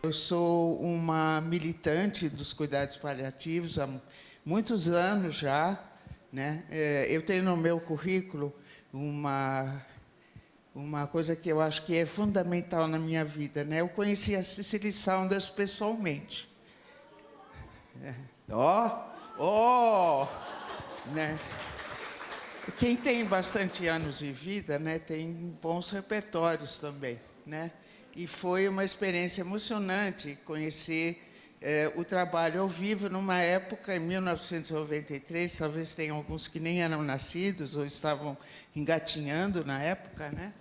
Eu sou uma militante dos cuidados paliativos há muitos anos já, né? Eu tenho no meu currículo uma coisa que eu acho que é fundamental na minha vida, né? Eu conheci a Cicely Saunders pessoalmente. Né? Quem tem bastante anos de vida, né, tem bons repertórios também, né? E foi uma experiência emocionante conhecer o trabalho ao vivo numa época, em 1993, talvez tenham alguns que nem eram nascidos ou estavam engatinhando na época, né?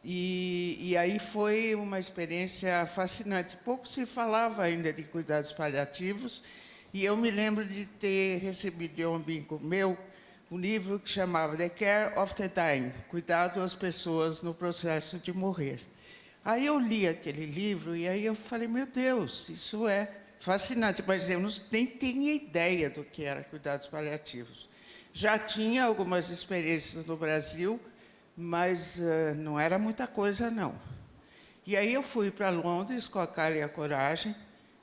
E aí foi uma experiência fascinante. Pouco se falava ainda de cuidados paliativos, e eu me lembro de ter recebido de um amigo meu um livro que chamava The Care of the Dying, Cuidado às Pessoas no Processo de Morrer. Aí eu li aquele livro e aí eu falei, meu Deus, isso é fascinante, mas eu nem tinha ideia do que era cuidados paliativos. Já tinha algumas experiências no Brasil, mas não era muita coisa, não. E aí eu fui para Londres com a cara e a coragem,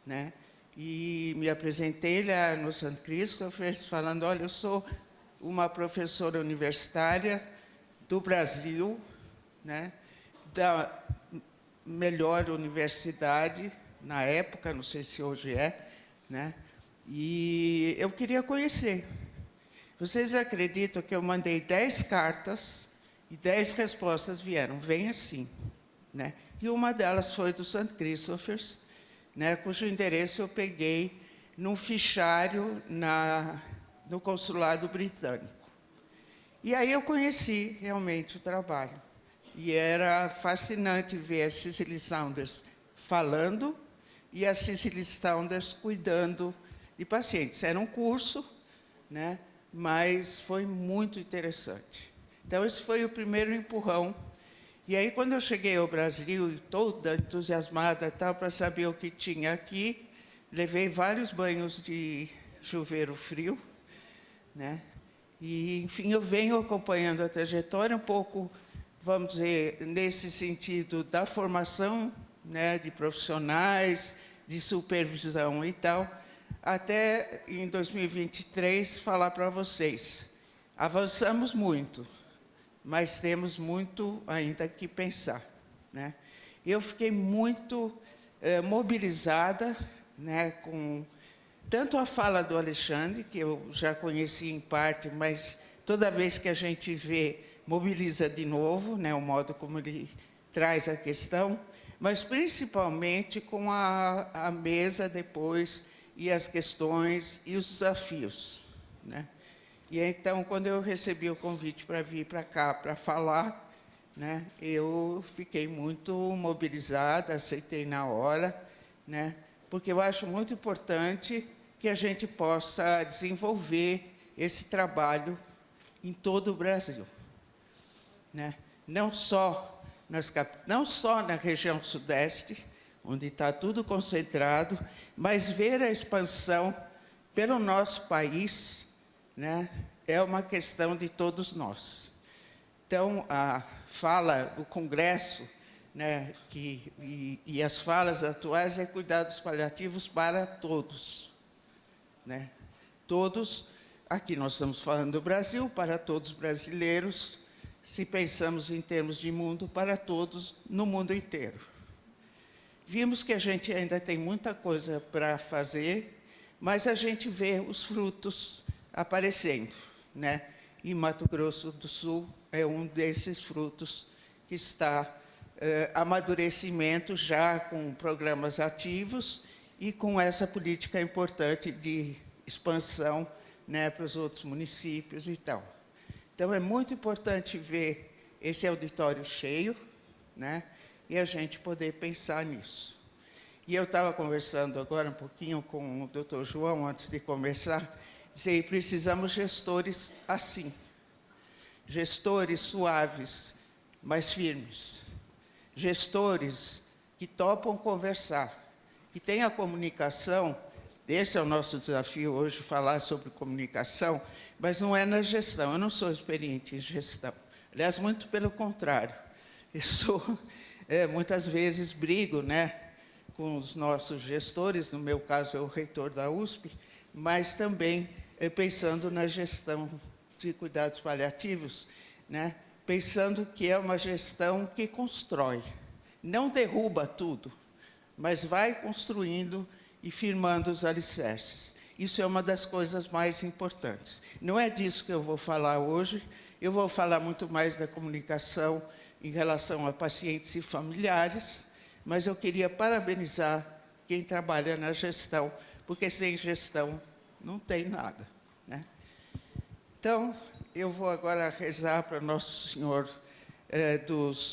né? E me apresentei lá no St. Christopher, falando, olha, eu sou uma professora universitária do Brasil, né, da melhor universidade na época, não sei se hoje é, né, e eu queria conhecer. Vocês acreditam que eu mandei 10 cartas e 10 respostas vieram, vem assim, né? E uma delas foi do St. Christopher's, né, cujo endereço eu peguei num fichário no consulado britânico. E aí eu conheci realmente o trabalho. E era fascinante ver a Cicely Saunders falando e a Cicely Saunders cuidando de pacientes. Era um curso, né, mas foi muito interessante. Então, esse foi o primeiro empurrão. E aí, quando eu cheguei ao Brasil, toda entusiasmada para saber o que tinha aqui, levei vários banhos de chuveiro frio, né? E, enfim, eu venho acompanhando a trajetória um pouco, vamos dizer, nesse sentido da formação, né, de profissionais, de supervisão e tal, até em 2023 falar para vocês. Avançamos muito, mas temos muito ainda que pensar, né? Eu fiquei muito mobilizada, né, com tanto a fala do Alexandre, que eu já conheci em parte, mas toda vez que a gente vê, mobiliza de novo, né, o modo como ele traz a questão, mas principalmente com a mesa depois, e as questões e os desafios, né? E então, quando eu recebi o convite para vir para cá para falar, né, eu fiquei muito mobilizada, aceitei na hora, né, porque eu acho muito importante que a gente possa desenvolver esse trabalho em todo o Brasil, né? Não só na região sudeste, onde está tudo concentrado, mas ver a expansão pelo nosso país, né, é uma questão de todos nós. Então, a fala, o Congresso, né, e as falas atuais é cuidados paliativos para todos, né? Todos, aqui nós estamos falando do Brasil, para todos os brasileiros, se pensamos em termos de mundo, para todos no mundo inteiro. Vimos que a gente ainda tem muita coisa para fazer, mas a gente vê os frutos aparecendo, né? E Mato Grosso do Sul é um desses frutos que está amadurecimento já com programas ativos e com essa política importante de expansão, né, para os outros municípios e tal. Então, é muito importante ver esse auditório cheio, né, e a gente poder pensar nisso. E eu estava conversando agora um pouquinho com o Dr. João, antes de começar, dizer, precisamos de gestores assim, gestores suaves, mas firmes, gestores que topam conversar, que têm a comunicação. Esse é o nosso desafio hoje, falar sobre comunicação, mas não é na gestão, eu não sou experiente em gestão. Aliás, muito pelo contrário, eu sou, muitas vezes brigo, né, com os nossos gestores, no meu caso é o reitor da USP, mas também pensando na gestão de cuidados paliativos, né? Pensando que é uma gestão que constrói, não derruba tudo, mas vai construindo e firmando os alicerces. Isso é uma das coisas mais importantes. Não é disso que eu vou falar hoje, eu vou falar muito mais da comunicação em relação a pacientes e familiares, mas eu queria parabenizar quem trabalha na gestão, porque sem gestão não tem nada, né? Então, eu vou agora rezar para Nosso Senhor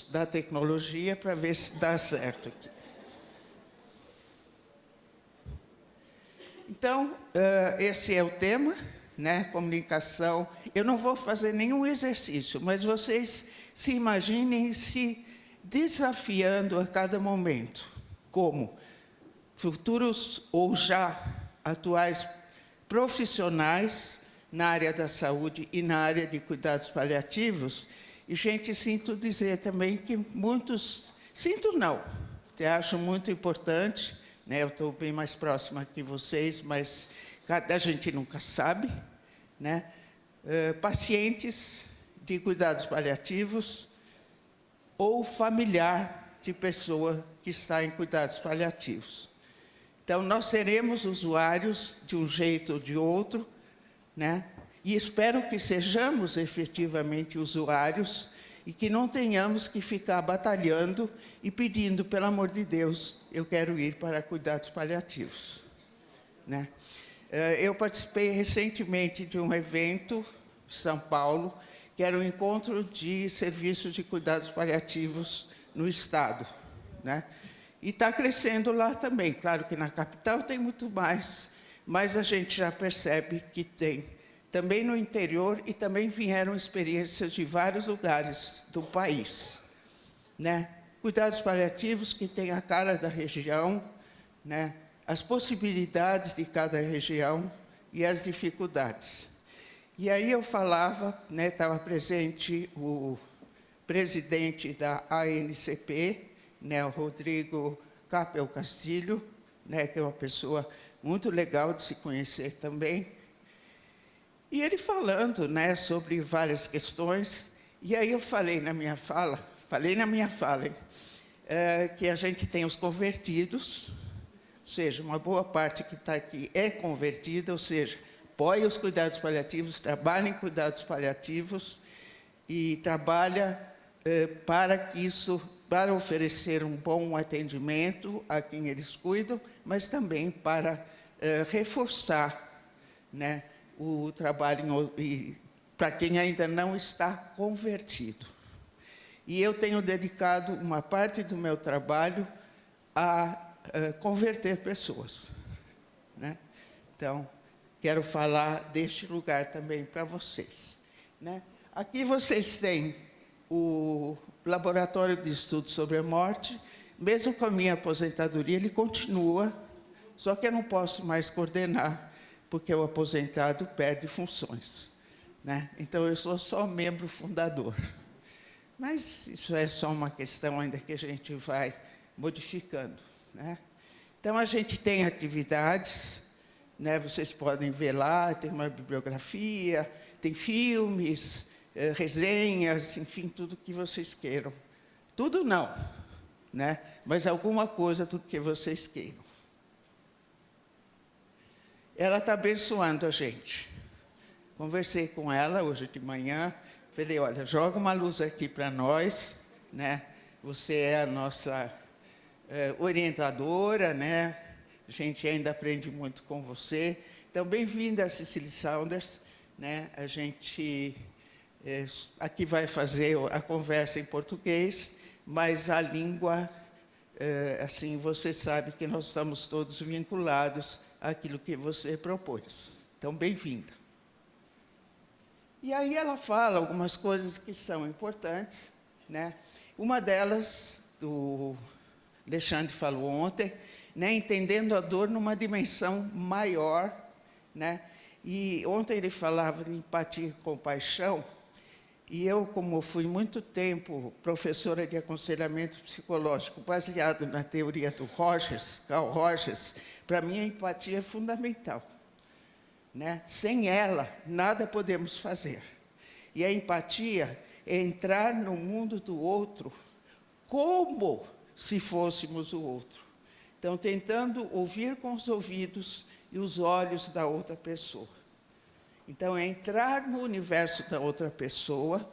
da tecnologia, para ver se dá certo aqui. Então, esse é o tema, né? Comunicação. Eu não vou fazer nenhum exercício, mas vocês se imaginem se desafiando a cada momento, como futuros ou já atuais profissionais na área da saúde e na área de cuidados paliativos. E, gente, sinto dizer também que muitos... Sinto não, eu acho muito importante, né? Eu estou bem mais próxima que vocês, mas a gente nunca sabe, né? Pacientes de cuidados paliativos ou familiar de pessoa que está em cuidados paliativos. Então, nós seremos usuários de um jeito ou de outro, né? E espero que sejamos efetivamente usuários e que não tenhamos que ficar batalhando e pedindo, pelo amor de Deus, eu quero ir para cuidados paliativos, né? Eu participei recentemente de um evento em São Paulo, que era um encontro de serviços de cuidados paliativos no Estado, né? E está crescendo lá também. Claro que na capital tem muito mais, mas a gente já percebe que tem também no interior e também vieram experiências de vários lugares do país, né? Cuidados paliativos que têm a cara da região, né? As possibilidades de cada região e as dificuldades. E aí eu falava, né, estava presente o presidente da ANCP, né, o Rodrigo Capel Castilho, né, que é uma pessoa muito legal de se conhecer também. E ele falando, né, sobre várias questões, e aí eu falei na minha fala, que a gente tem os convertidos, ou seja, uma boa parte que está aqui é convertida, ou seja, apoia os cuidados paliativos, trabalha em cuidados paliativos e trabalha para oferecer um bom atendimento a quem eles cuidam, mas também para reforçar, né, o trabalho para quem ainda não está convertido. E eu tenho dedicado uma parte do meu trabalho a converter pessoas, né? Então, quero falar deste lugar também para vocês, né? Aqui vocês têm o Laboratório de Estudos sobre a Morte. Mesmo com a minha aposentadoria, ele continua, só que eu não posso mais coordenar, porque o aposentado perde funções, né? Então, eu sou só membro fundador. Mas isso é só uma questão ainda que a gente vai modificando, né? Então, a gente tem atividades, né? Vocês podem ver lá, tem uma bibliografia, tem filmes, resenhas, enfim, tudo que vocês queiram. Tudo não, né? Mas alguma coisa do que vocês queiram. Ela está abençoando a gente. Conversei com ela hoje de manhã, falei, olha, joga uma luz aqui para nós, né? Você é a nossa orientadora, né? A gente ainda aprende muito com você. Então, bem-vinda, Cecily Saunders, né? A gente aqui vai fazer a conversa em português, mas a língua, assim, você sabe que nós estamos todos vinculados àquilo que você propôs. Então, bem-vinda. E aí ela fala algumas coisas que são importantes, né? Uma delas, o Alexandre falou ontem, né? Entendendo a dor numa dimensão maior, né? E ontem ele falava de empatia e compaixão, E eu, como fui muito tempo professora de aconselhamento psicológico, baseado na teoria do Rogers, Carl Rogers, para mim a empatia é fundamental, né? Sem ela, nada podemos fazer. E a empatia é entrar no mundo do outro como se fôssemos o outro. Então, tentando ouvir com os ouvidos e os olhos da outra pessoa. Então, é entrar no universo da outra pessoa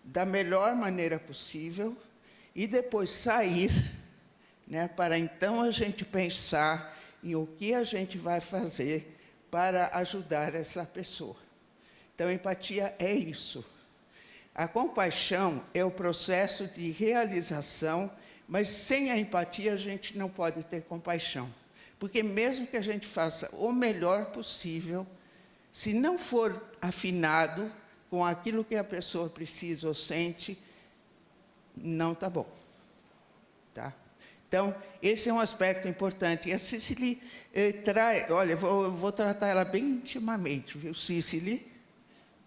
da melhor maneira possível e depois sair, né, para então a gente pensar em o que a gente vai fazer para ajudar essa pessoa. Então, empatia é isso. A compaixão é o processo de realização, mas sem a empatia a gente não pode ter compaixão. Porque mesmo que a gente faça o melhor possível, se não for afinado com aquilo que a pessoa precisa ou sente, não está bom. Tá? Então, esse é um aspecto importante. E a Cicely traz... Olha, vou tratar ela bem intimamente, viu, Cicely?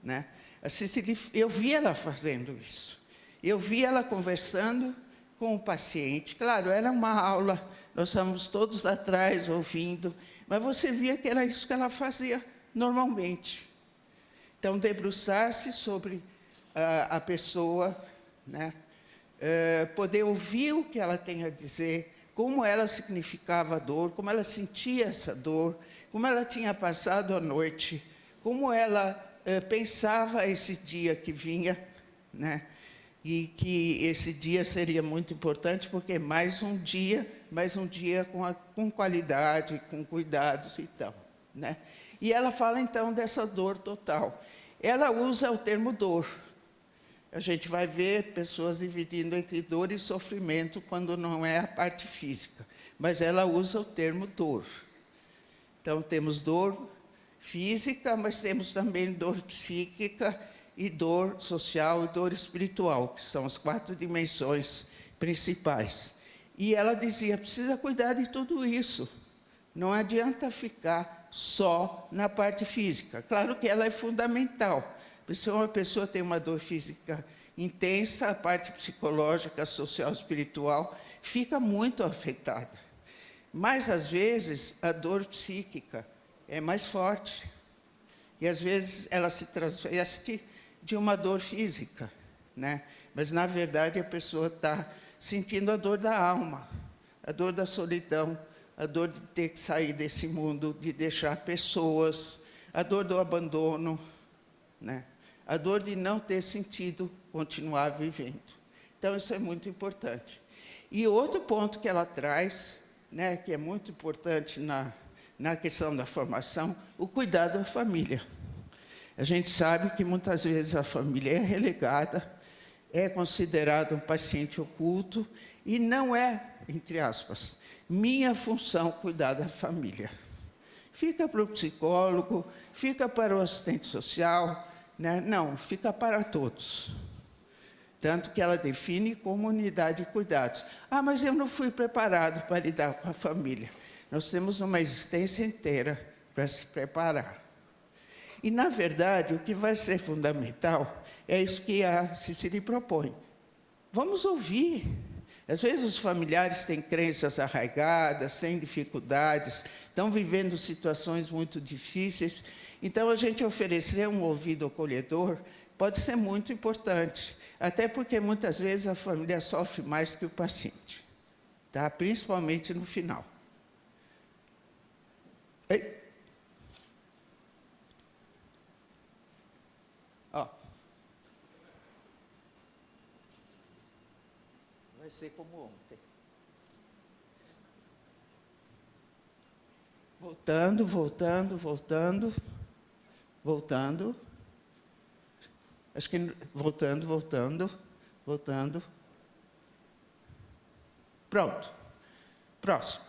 Né? A Cicely, eu vi ela fazendo isso. Eu vi ela conversando com o paciente. Claro, era uma aula, nós estávamos todos atrás ouvindo, mas você via que era isso que ela fazia normalmente. Então, debruçar-se sobre a pessoa, né? Poder ouvir o que ela tem a dizer, como ela significava a dor, como ela sentia essa dor, como ela tinha passado a noite, como ela pensava esse dia que vinha, né? E que esse dia seria muito importante, porque mais um dia com qualidade, com cuidados e tal, né? E ela fala, então, dessa dor total. Ela usa o termo dor. A gente vai ver pessoas dividindo entre dor e sofrimento quando não é a parte física. Mas ela usa o termo dor. Então, temos dor física, mas temos também dor psíquica e dor social e dor espiritual, que são as 4 dimensões principais. E ela dizia, precisa cuidar de tudo isso. Não adianta ficar só na parte física. Claro que ela é fundamental. Se uma pessoa tem uma dor física intensa, a parte psicológica, social, espiritual, fica muito afetada. Mas, às vezes, a dor psíquica é mais forte. E, às vezes, ela se transveste de uma dor física, né? Mas, na verdade, a pessoa está sentindo a dor da alma, a dor da solidão, a dor de ter que sair desse mundo, de deixar pessoas, a dor do abandono, né? A dor de não ter sentido continuar vivendo. Então, isso é muito importante. E outro ponto que ela traz, né, que é muito importante na questão da formação, o cuidado da família. A gente sabe que muitas vezes a família é relegada, é considerado um paciente oculto e não é, entre aspas, minha função cuidar da família. Fica para o psicólogo, fica para o assistente social, né? Não, fica para todos. Tanto que ela define como unidade de cuidados. Ah, mas eu não fui preparado para lidar com a família. Nós temos uma existência inteira para se preparar. E, na verdade, o que vai ser fundamental é isso que a Cicely propõe. Vamos ouvir. Às vezes os familiares têm crenças arraigadas, têm dificuldades, estão vivendo situações muito difíceis. Então, a gente oferecer um ouvido acolhedor pode ser muito importante, até porque muitas vezes a família sofre mais que o paciente, tá? Principalmente no final. Ei. Ó. Vai ser como ontem. Voltando. Acho que voltando. Pronto. Próximo.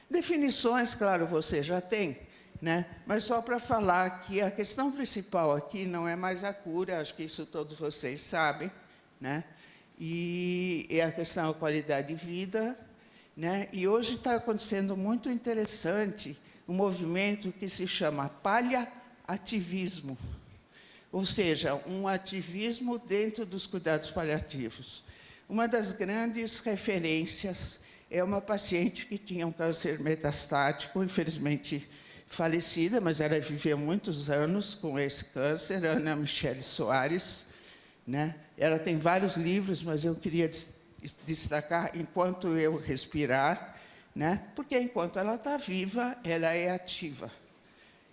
Definições, claro, você já tem, né? Mas só para falar que a questão principal aqui não é mais a cura, acho que isso todos vocês sabem, né? E é a questão da qualidade de vida, né? E hoje está acontecendo muito interessante um movimento que se chama paliativismo. ou seja, um ativismo dentro dos cuidados paliativos. Uma das grandes referências é uma paciente que tinha um câncer metastático, infelizmente falecida, mas ela viveu muitos anos com esse câncer, Ana Michele Soares, né? Ela tem vários livros, mas eu queria destacar Enquanto Eu Respirar, né? Porque enquanto ela está viva, ela é ativa.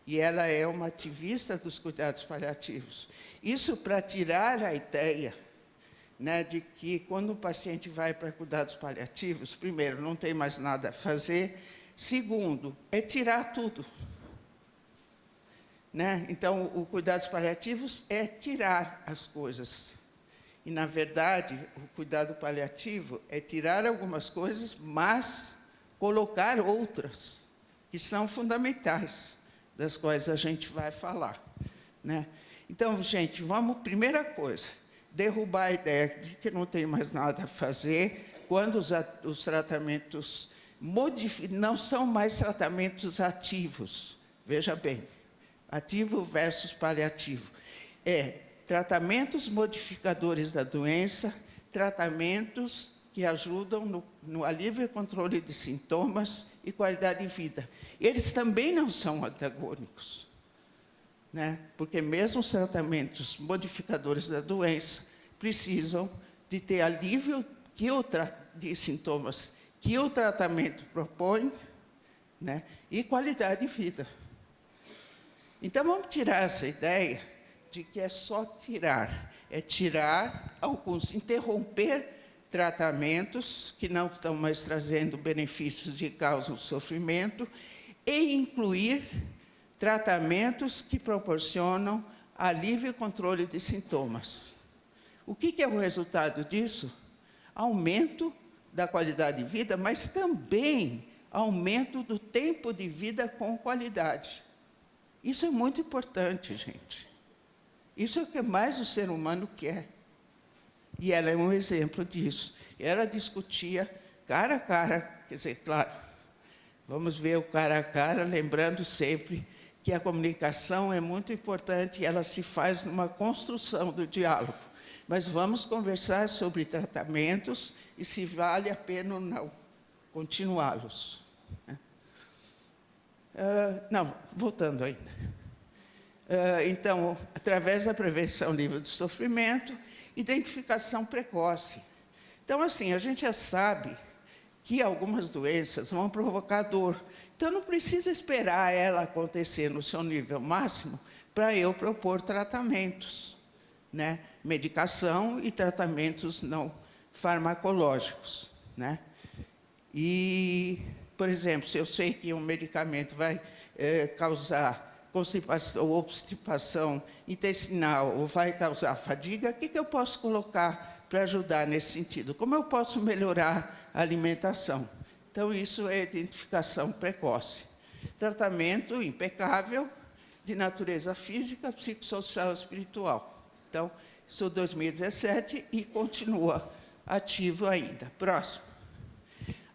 E ela é uma ativista dos cuidados paliativos. Isso para tirar a ideia, né, de que quando o paciente vai para cuidados paliativos, primeiro, não tem mais nada a fazer, segundo, é tirar tudo. Né? Então, o cuidados paliativos é tirar as coisas. E, na verdade, o cuidado paliativo é tirar algumas coisas, mas colocar outras, que são fundamentais, das quais a gente vai falar. Né? Então, gente, vamos, primeira coisa, derrubar a ideia de que não tem mais nada a fazer, quando os tratamentos não são mais tratamentos ativos. Veja bem, ativo versus paliativo. Tratamentos modificadores da doença, tratamentos que ajudam no alívio e controle de sintomas e qualidade de vida. Eles também não são antagônicos, né? Porque mesmo os tratamentos modificadores da doença precisam de ter alívio de sintomas que o tratamento propõe, né? E qualidade de vida. Então, vamos tirar essa ideia de que é só tirar. É tirar alguns, interromper tratamentos que não estão mais trazendo benefícios e causam sofrimento, e incluir tratamentos que proporcionam alívio e controle de sintomas. O que é o resultado disso? Aumento da qualidade de vida, mas também aumento do tempo de vida com qualidade. Isso é muito importante, gente. Isso é o que mais o ser humano quer. E ela é um exemplo disso. Ela discutia cara a cara, quer dizer, claro, vamos ver o cara a cara, lembrando sempre que a comunicação é muito importante e ela se faz numa construção do diálogo. Mas vamos conversar sobre tratamentos e se vale a pena ou não continuá-los. Não, voltando ainda. Então, através da prevenção livre do sofrimento, identificação precoce. Então, assim, a gente já sabe que algumas doenças vão provocar dor. Então, não precisa esperar ela acontecer no seu nível máximo para eu propor tratamentos, né? Medicação e tratamentos não farmacológicos, né? E, por exemplo, se eu sei que um medicamento vai causar constipação ou obstipação intestinal ou vai causar fadiga, o que eu posso colocar para ajudar nesse sentido? Como eu posso melhorar a alimentação? Então, isso é identificação precoce. Tratamento impecável de natureza física, psicossocial e espiritual. Então, isso é 2017 e continua ativo ainda. Próximo.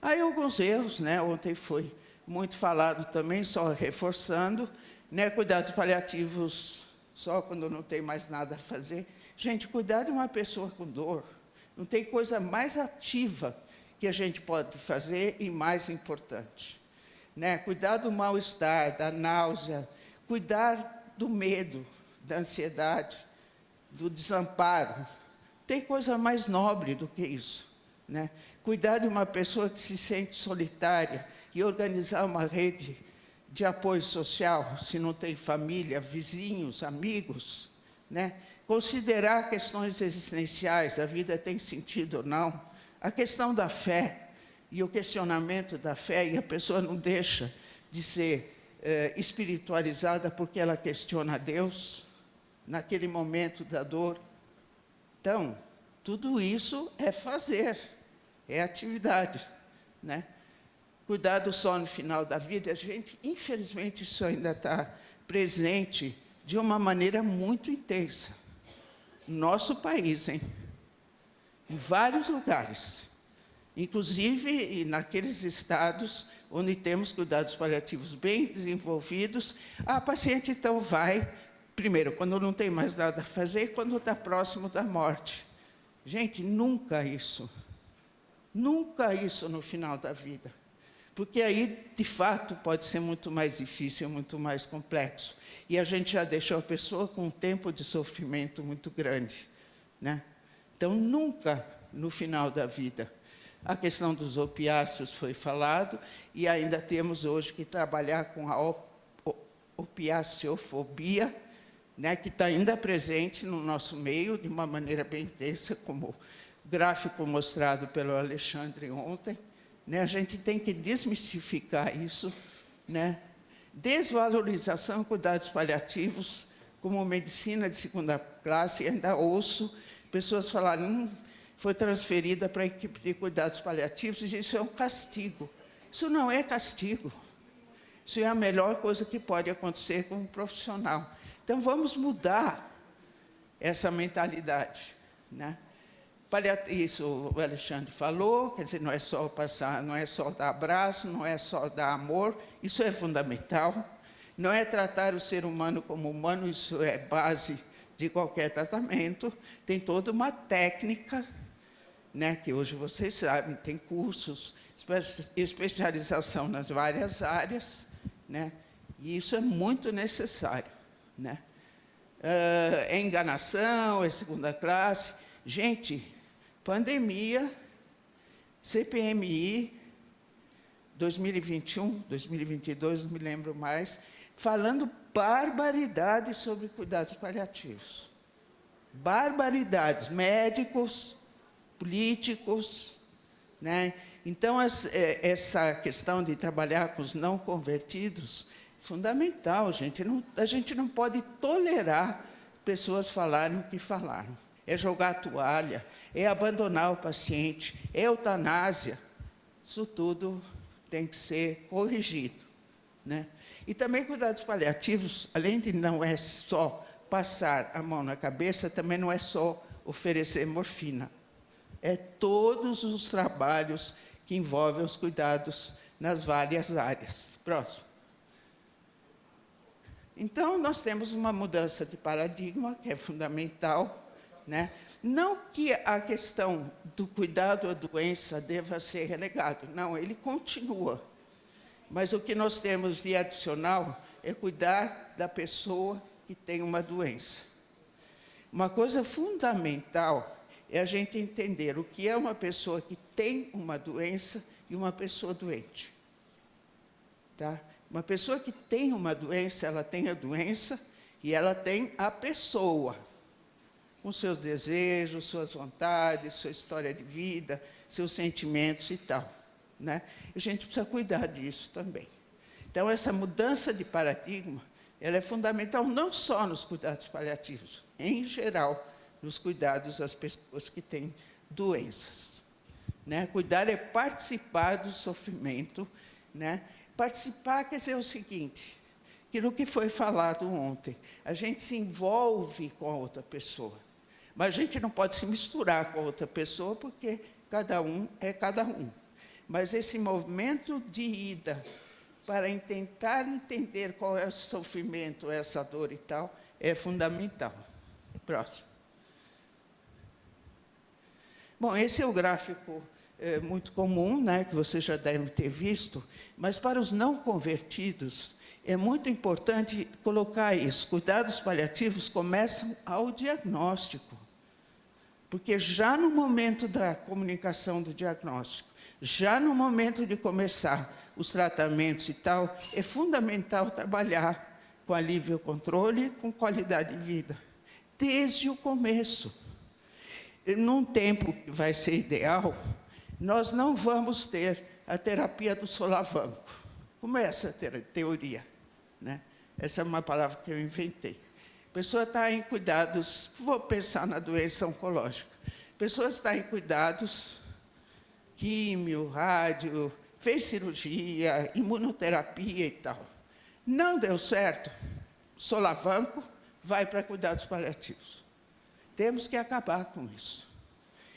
Aí, alguns erros, né? Ontem foi muito falado também, só reforçando, né? Cuidados paliativos só quando não tem mais nada a fazer. Gente, cuidar de uma pessoa com dor, não tem coisa mais ativa que a gente pode fazer e mais importante. Né? Cuidar do mal-estar, da náusea, cuidar do medo, da ansiedade, do desamparo. Tem coisa mais nobre do que isso. Né? Cuidar de uma pessoa que se sente solitária e organizar uma rede de apoio social, se não tem família, vizinhos, amigos, né? Considerar questões existenciais, a vida tem sentido ou não, a questão da fé e o questionamento da fé, e a pessoa não deixa de ser espiritualizada porque ela questiona Deus, naquele momento da dor. Então, tudo isso é fazer, é atividade, né? Cuidar do sono final da vida, a gente, infelizmente, isso ainda está presente de uma maneira muito intensa. No nosso país, hein? Em vários lugares. Inclusive, naqueles estados onde temos cuidados paliativos bem desenvolvidos, a paciente, então, vai primeiro, quando não tem mais nada a fazer, quando está próximo da morte. Gente, nunca isso no final da vida. Porque aí, de fato, pode ser muito mais difícil, muito mais complexo. E a gente já deixou a pessoa com um tempo de sofrimento muito grande, né? Então, nunca no final da vida. A questão dos opiáceos foi falado, e ainda temos hoje que trabalhar com a opiaciofobia, né, que está ainda presente no nosso meio, de uma maneira bem intensa, como o gráfico mostrado pelo Alexandre ontem. Né, a gente tem que desmistificar isso, né? Desvalorização, cuidados paliativos, como medicina de segunda classe, e ainda ouço pessoas falarem, foi transferida para a equipe de cuidados paliativos, e isso é um castigo. Isso não é castigo. Isso é a melhor coisa que pode acontecer com um profissional. Então, vamos mudar essa mentalidade, né? Isso o Alexandre falou, quer dizer, não é só passar, não é só dar abraço, não é só dar amor, isso é fundamental. Não é tratar o ser humano como humano, isso é base de qualquer tratamento. Tem toda uma técnica, né, que hoje vocês sabem, tem cursos, especialização nas várias áreas, né, e isso é muito necessário, né. É enganação, é segunda classe. Gente, pandemia, CPMI, 2021, 2022, não me lembro mais, falando barbaridades sobre cuidados paliativos. Barbaridades, médicos, políticos, né? Então, essa questão de trabalhar com os não convertidos, fundamental, gente. A gente não pode tolerar pessoas falarem o que falaram. É jogar a toalha, é abandonar o paciente, é eutanásia. Isso tudo tem que ser corrigido, né? E também cuidados paliativos, além de não é só passar a mão na cabeça, também não é só oferecer morfina. É todos os trabalhos que envolvem os cuidados nas várias áreas. Próximo. Então, nós temos uma mudança de paradigma, que é fundamental, né? Não que a questão do cuidado à doença deva ser relegado, não, ele continua. Mas o que nós temos de adicional é cuidar da pessoa que tem uma doença. Uma coisa fundamental é a gente entender o que é uma pessoa que tem uma doença e uma pessoa doente. Tá? Uma pessoa que tem uma doença, ela tem a doença e ela tem a pessoa, com seus desejos, suas vontades, sua história de vida, seus sentimentos e tal, né? E a gente precisa cuidar disso também. Então, essa mudança de paradigma, ela é fundamental não só nos cuidados paliativos, em geral, nos cuidados às pessoas que têm doenças, né? Cuidar é participar do sofrimento, né? Participar quer dizer o seguinte, aquilo que foi falado ontem, a gente se envolve com a outra pessoa, mas a gente não pode se misturar com a outra pessoa, porque cada um é cada um. Mas esse movimento de ida para tentar entender qual é o sofrimento, essa dor e tal, é fundamental. Próximo. Bom, esse é o gráfico muito comum, né, que você já deve ter visto, mas para os não convertidos, é muito importante colocar isso. Cuidados paliativos começam ao diagnóstico. Porque já no momento da comunicação do diagnóstico, já no momento de começar os tratamentos e tal, é fundamental trabalhar com alívio controle e com qualidade de vida, desde o começo. Num tempo que vai ser ideal, nós não vamos ter a terapia do solavanco. Começa a teoria, né? Essa é uma palavra que eu inventei. A pessoa está em cuidados, vou pensar na doença oncológica. A pessoa está em cuidados, químio, rádio, fez cirurgia, imunoterapia e tal. Não deu certo, solavanco, vai para cuidados paliativos. Temos que acabar com isso.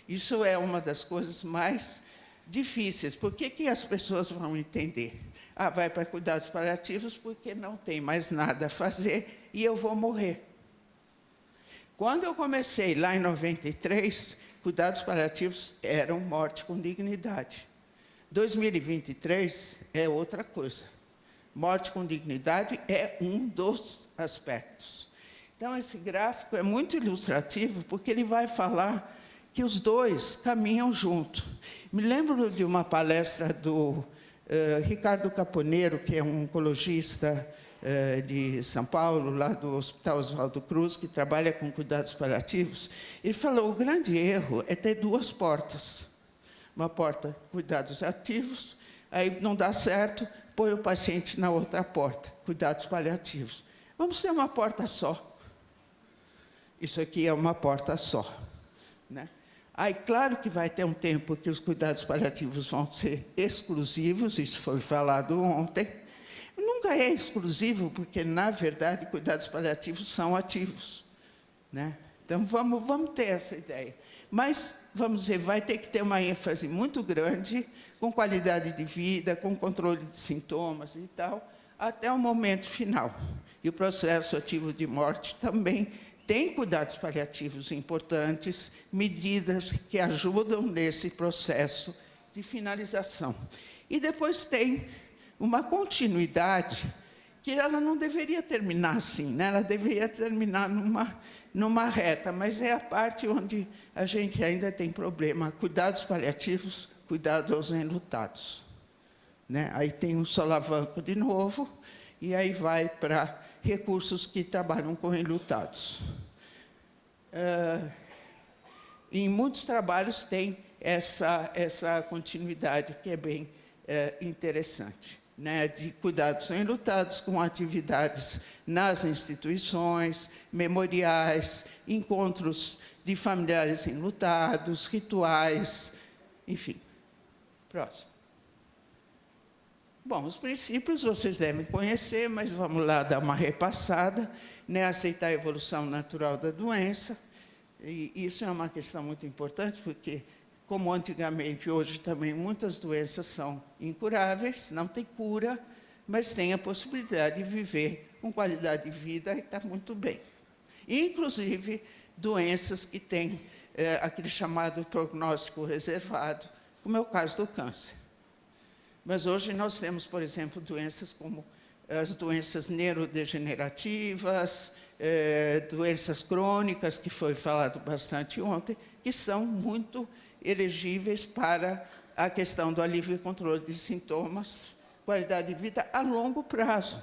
Isso é uma das coisas mais difíceis. Por que as pessoas vão entender? Ah, vai para cuidados paliativos porque não tem mais nada a fazer e eu vou morrer. Quando eu comecei lá em 93, cuidados paliativos eram morte com dignidade. 2023 é outra coisa. Morte com dignidade é um dos aspectos. Então, esse gráfico é muito ilustrativo, porque ele vai falar que os dois caminham junto. Me lembro de uma palestra do Ricardo Caponeiro, que é um oncologista de São Paulo, lá do Hospital Oswaldo Cruz, que trabalha com cuidados paliativos. Ele falou, o grande erro é ter duas portas. Uma porta, cuidados ativos, aí não dá certo, põe o paciente na outra porta, cuidados paliativos. Vamos ter uma porta só. Isso aqui é uma porta só, né? Aí, claro que vai ter um tempo que os cuidados paliativos vão ser exclusivos, isso foi falado ontem. Nunca é exclusivo, porque, na verdade, cuidados paliativos são ativos, né? Então, vamos ter essa ideia. Mas, vamos dizer, vai ter que ter uma ênfase muito grande, com qualidade de vida, com controle de sintomas e tal, até o momento final. E o processo ativo de morte também tem cuidados paliativos importantes, medidas que ajudam nesse processo de finalização. E depois tem uma continuidade que ela não deveria terminar assim, né? Ela deveria terminar numa reta, mas é a parte onde a gente ainda tem problema. Cuidados paliativos, cuidado aos enlutados, né? Aí tem um solavanco de novo, e aí vai para recursos que trabalham com enlutados. Em muitos trabalhos tem essa continuidade, que é bem interessante, né, de cuidados enlutados com atividades nas instituições, memoriais, encontros de familiares enlutados, rituais, enfim. Próximo. Bom, os princípios vocês devem conhecer, mas vamos lá dar uma repassada, né? Aceitar a evolução natural da doença. E isso é uma questão muito importante, porque, como antigamente, hoje também muitas doenças são incuráveis, não tem cura, mas tem a possibilidade de viver com qualidade de vida e está muito bem. Inclusive, doenças que têm aquele chamado prognóstico reservado, como é o caso do câncer. Mas hoje nós temos, por exemplo, doenças como as doenças neurodegenerativas, doenças crônicas, que foi falado bastante ontem, que são muito elegíveis para a questão do alívio e controle de sintomas, qualidade de vida a longo prazo.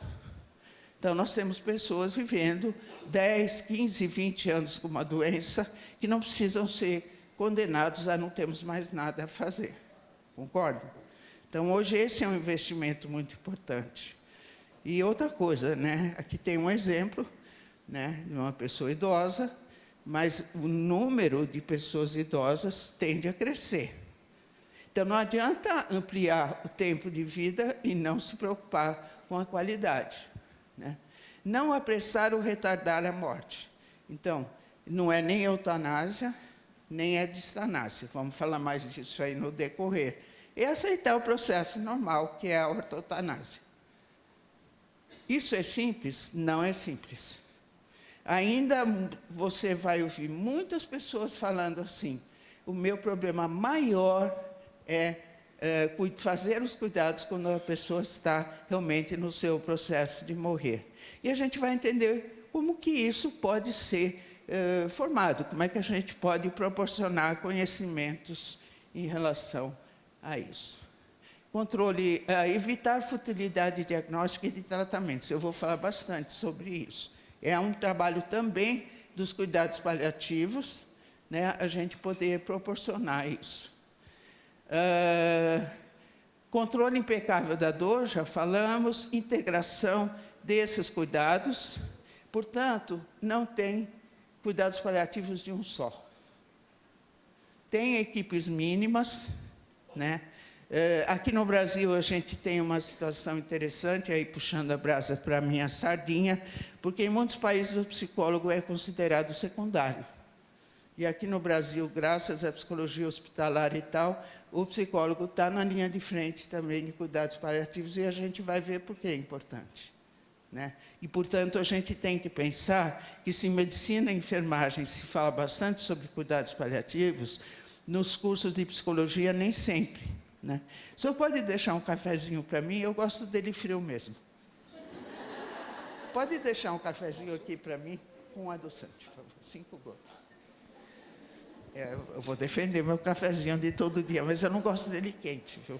Então, nós temos pessoas vivendo 10, 15, 20 anos com uma doença que não precisam ser condenados a não termos mais nada a fazer. Concordam? Então, hoje, esse é um investimento muito importante. E outra coisa, né? Aqui tem um exemplo, né, de uma pessoa idosa, mas o número de pessoas idosas tende a crescer. Então, não adianta ampliar o tempo de vida e não se preocupar com a qualidade, né? Não apressar ou retardar a morte. Então, não é nem eutanásia, nem é distanásia. Vamos falar mais disso aí no decorrer. E aceitar o processo normal, que é a ortotanásia. Isso é simples? Não é simples. Ainda você vai ouvir muitas pessoas falando assim, o meu problema maior é fazer os cuidados quando a pessoa está realmente no seu processo de morrer. E a gente vai entender como que isso pode ser formado, como é que a gente pode proporcionar conhecimentos em relação a isso. Controle, evitar futilidade diagnóstica e de tratamentos. Eu vou falar bastante sobre isso. É um trabalho também dos cuidados paliativos, né, a gente poder proporcionar isso. Controle impecável da dor, já falamos, integração desses cuidados. Portanto, não tem cuidados paliativos de um só. Tem equipes mínimas, né? Aqui no Brasil, a gente tem uma situação interessante, aí puxando a brasa para a minha sardinha, porque em muitos países o psicólogo é considerado secundário. E aqui no Brasil, graças à psicologia hospitalar e tal, o psicólogo está na linha de frente também de cuidados paliativos, e a gente vai ver por que é importante, né? E, portanto, a gente tem que pensar que, se em medicina e enfermagem se fala bastante sobre cuidados paliativos, nos cursos de psicologia, nem sempre, né? O senhor pode deixar um cafezinho para mim? Eu gosto dele frio mesmo. Pode deixar um cafezinho aqui para mim, com um adoçante, por favor, 5 gotas. Eu vou defender meu cafezinho de todo dia, mas eu não gosto dele quente, viu?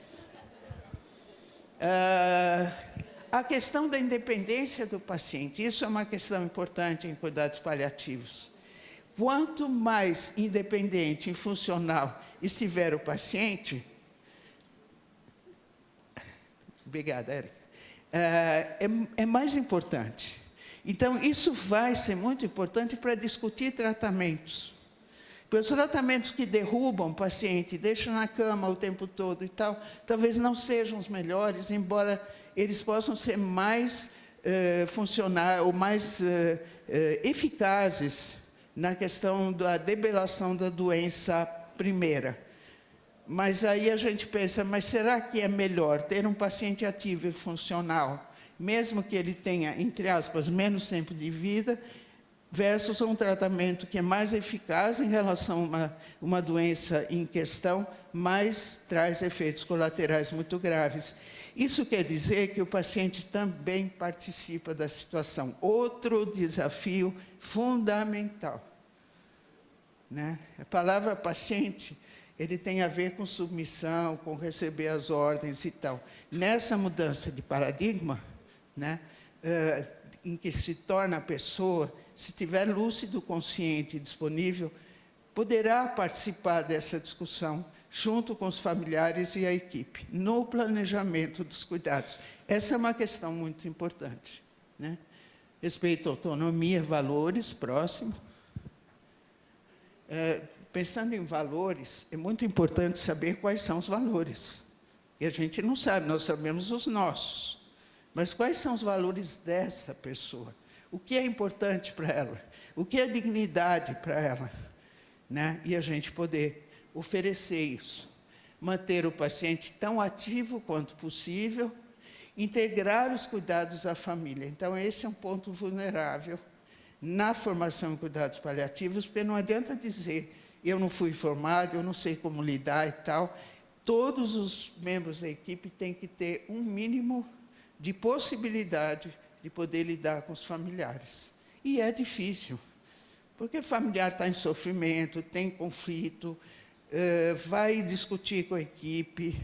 A questão da independência do paciente, isso é uma questão importante em cuidados paliativos. Quanto mais independente e funcional estiver o paciente, obrigada, Érica, é mais importante. Então, isso vai ser muito importante para discutir tratamentos. Porque os tratamentos que derrubam o paciente, deixam na cama o tempo todo e tal, talvez não sejam os melhores, embora eles possam ser mais funcionais ou mais eficazes na questão da debelação da doença primeira. Mas aí a gente pensa, mas será que é melhor ter um paciente ativo e funcional, mesmo que ele tenha, entre aspas, menos tempo de vida, versus um tratamento que é mais eficaz em relação a uma doença em questão, mas traz efeitos colaterais muito graves. Isso quer dizer que o paciente também participa da situação. Outro desafio fundamental, né? A palavra paciente, ele tem a ver com submissão, com receber as ordens e tal. Nessa mudança de paradigma, né, em que se torna a pessoa, se estiver lúcido, consciente e disponível, poderá participar dessa discussão junto com os familiares e a equipe, no planejamento dos cuidados. Essa é uma questão muito importante, né? Respeito à autonomia, valores, próximo. Pensando em valores, é muito importante saber quais são os valores. E a gente não sabe, nós sabemos os nossos. Mas quais são os valores dessa pessoa? O que é importante para ela? O que é dignidade para ela? Né? E a gente poder oferecer isso. Manter o paciente tão ativo quanto possível, integrar os cuidados à família. Então, esse é um ponto vulnerável na formação em cuidados paliativos, porque não adianta dizer, eu não fui formado, eu não sei como lidar e tal. Todos os membros da equipe têm que ter um mínimo de possibilidade de poder lidar com os familiares. E é difícil, porque o familiar está em sofrimento, tem conflito, vai discutir com a equipe,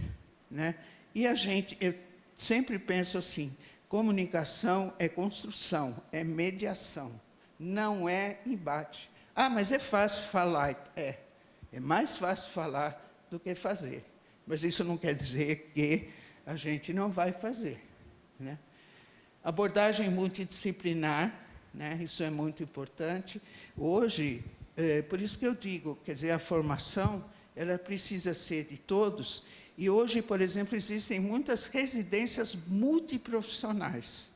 né? E eu sempre penso assim, comunicação é construção, é mediação, não é embate. Ah, mas é fácil falar. É mais fácil falar do que fazer. Mas isso não quer dizer que a gente não vai fazer, né? Abordagem multidisciplinar, né? Isso é muito importante. Hoje, por isso que eu digo, quer dizer, a formação, ela precisa ser de todos. E hoje, por exemplo, existem muitas residências multiprofissionais.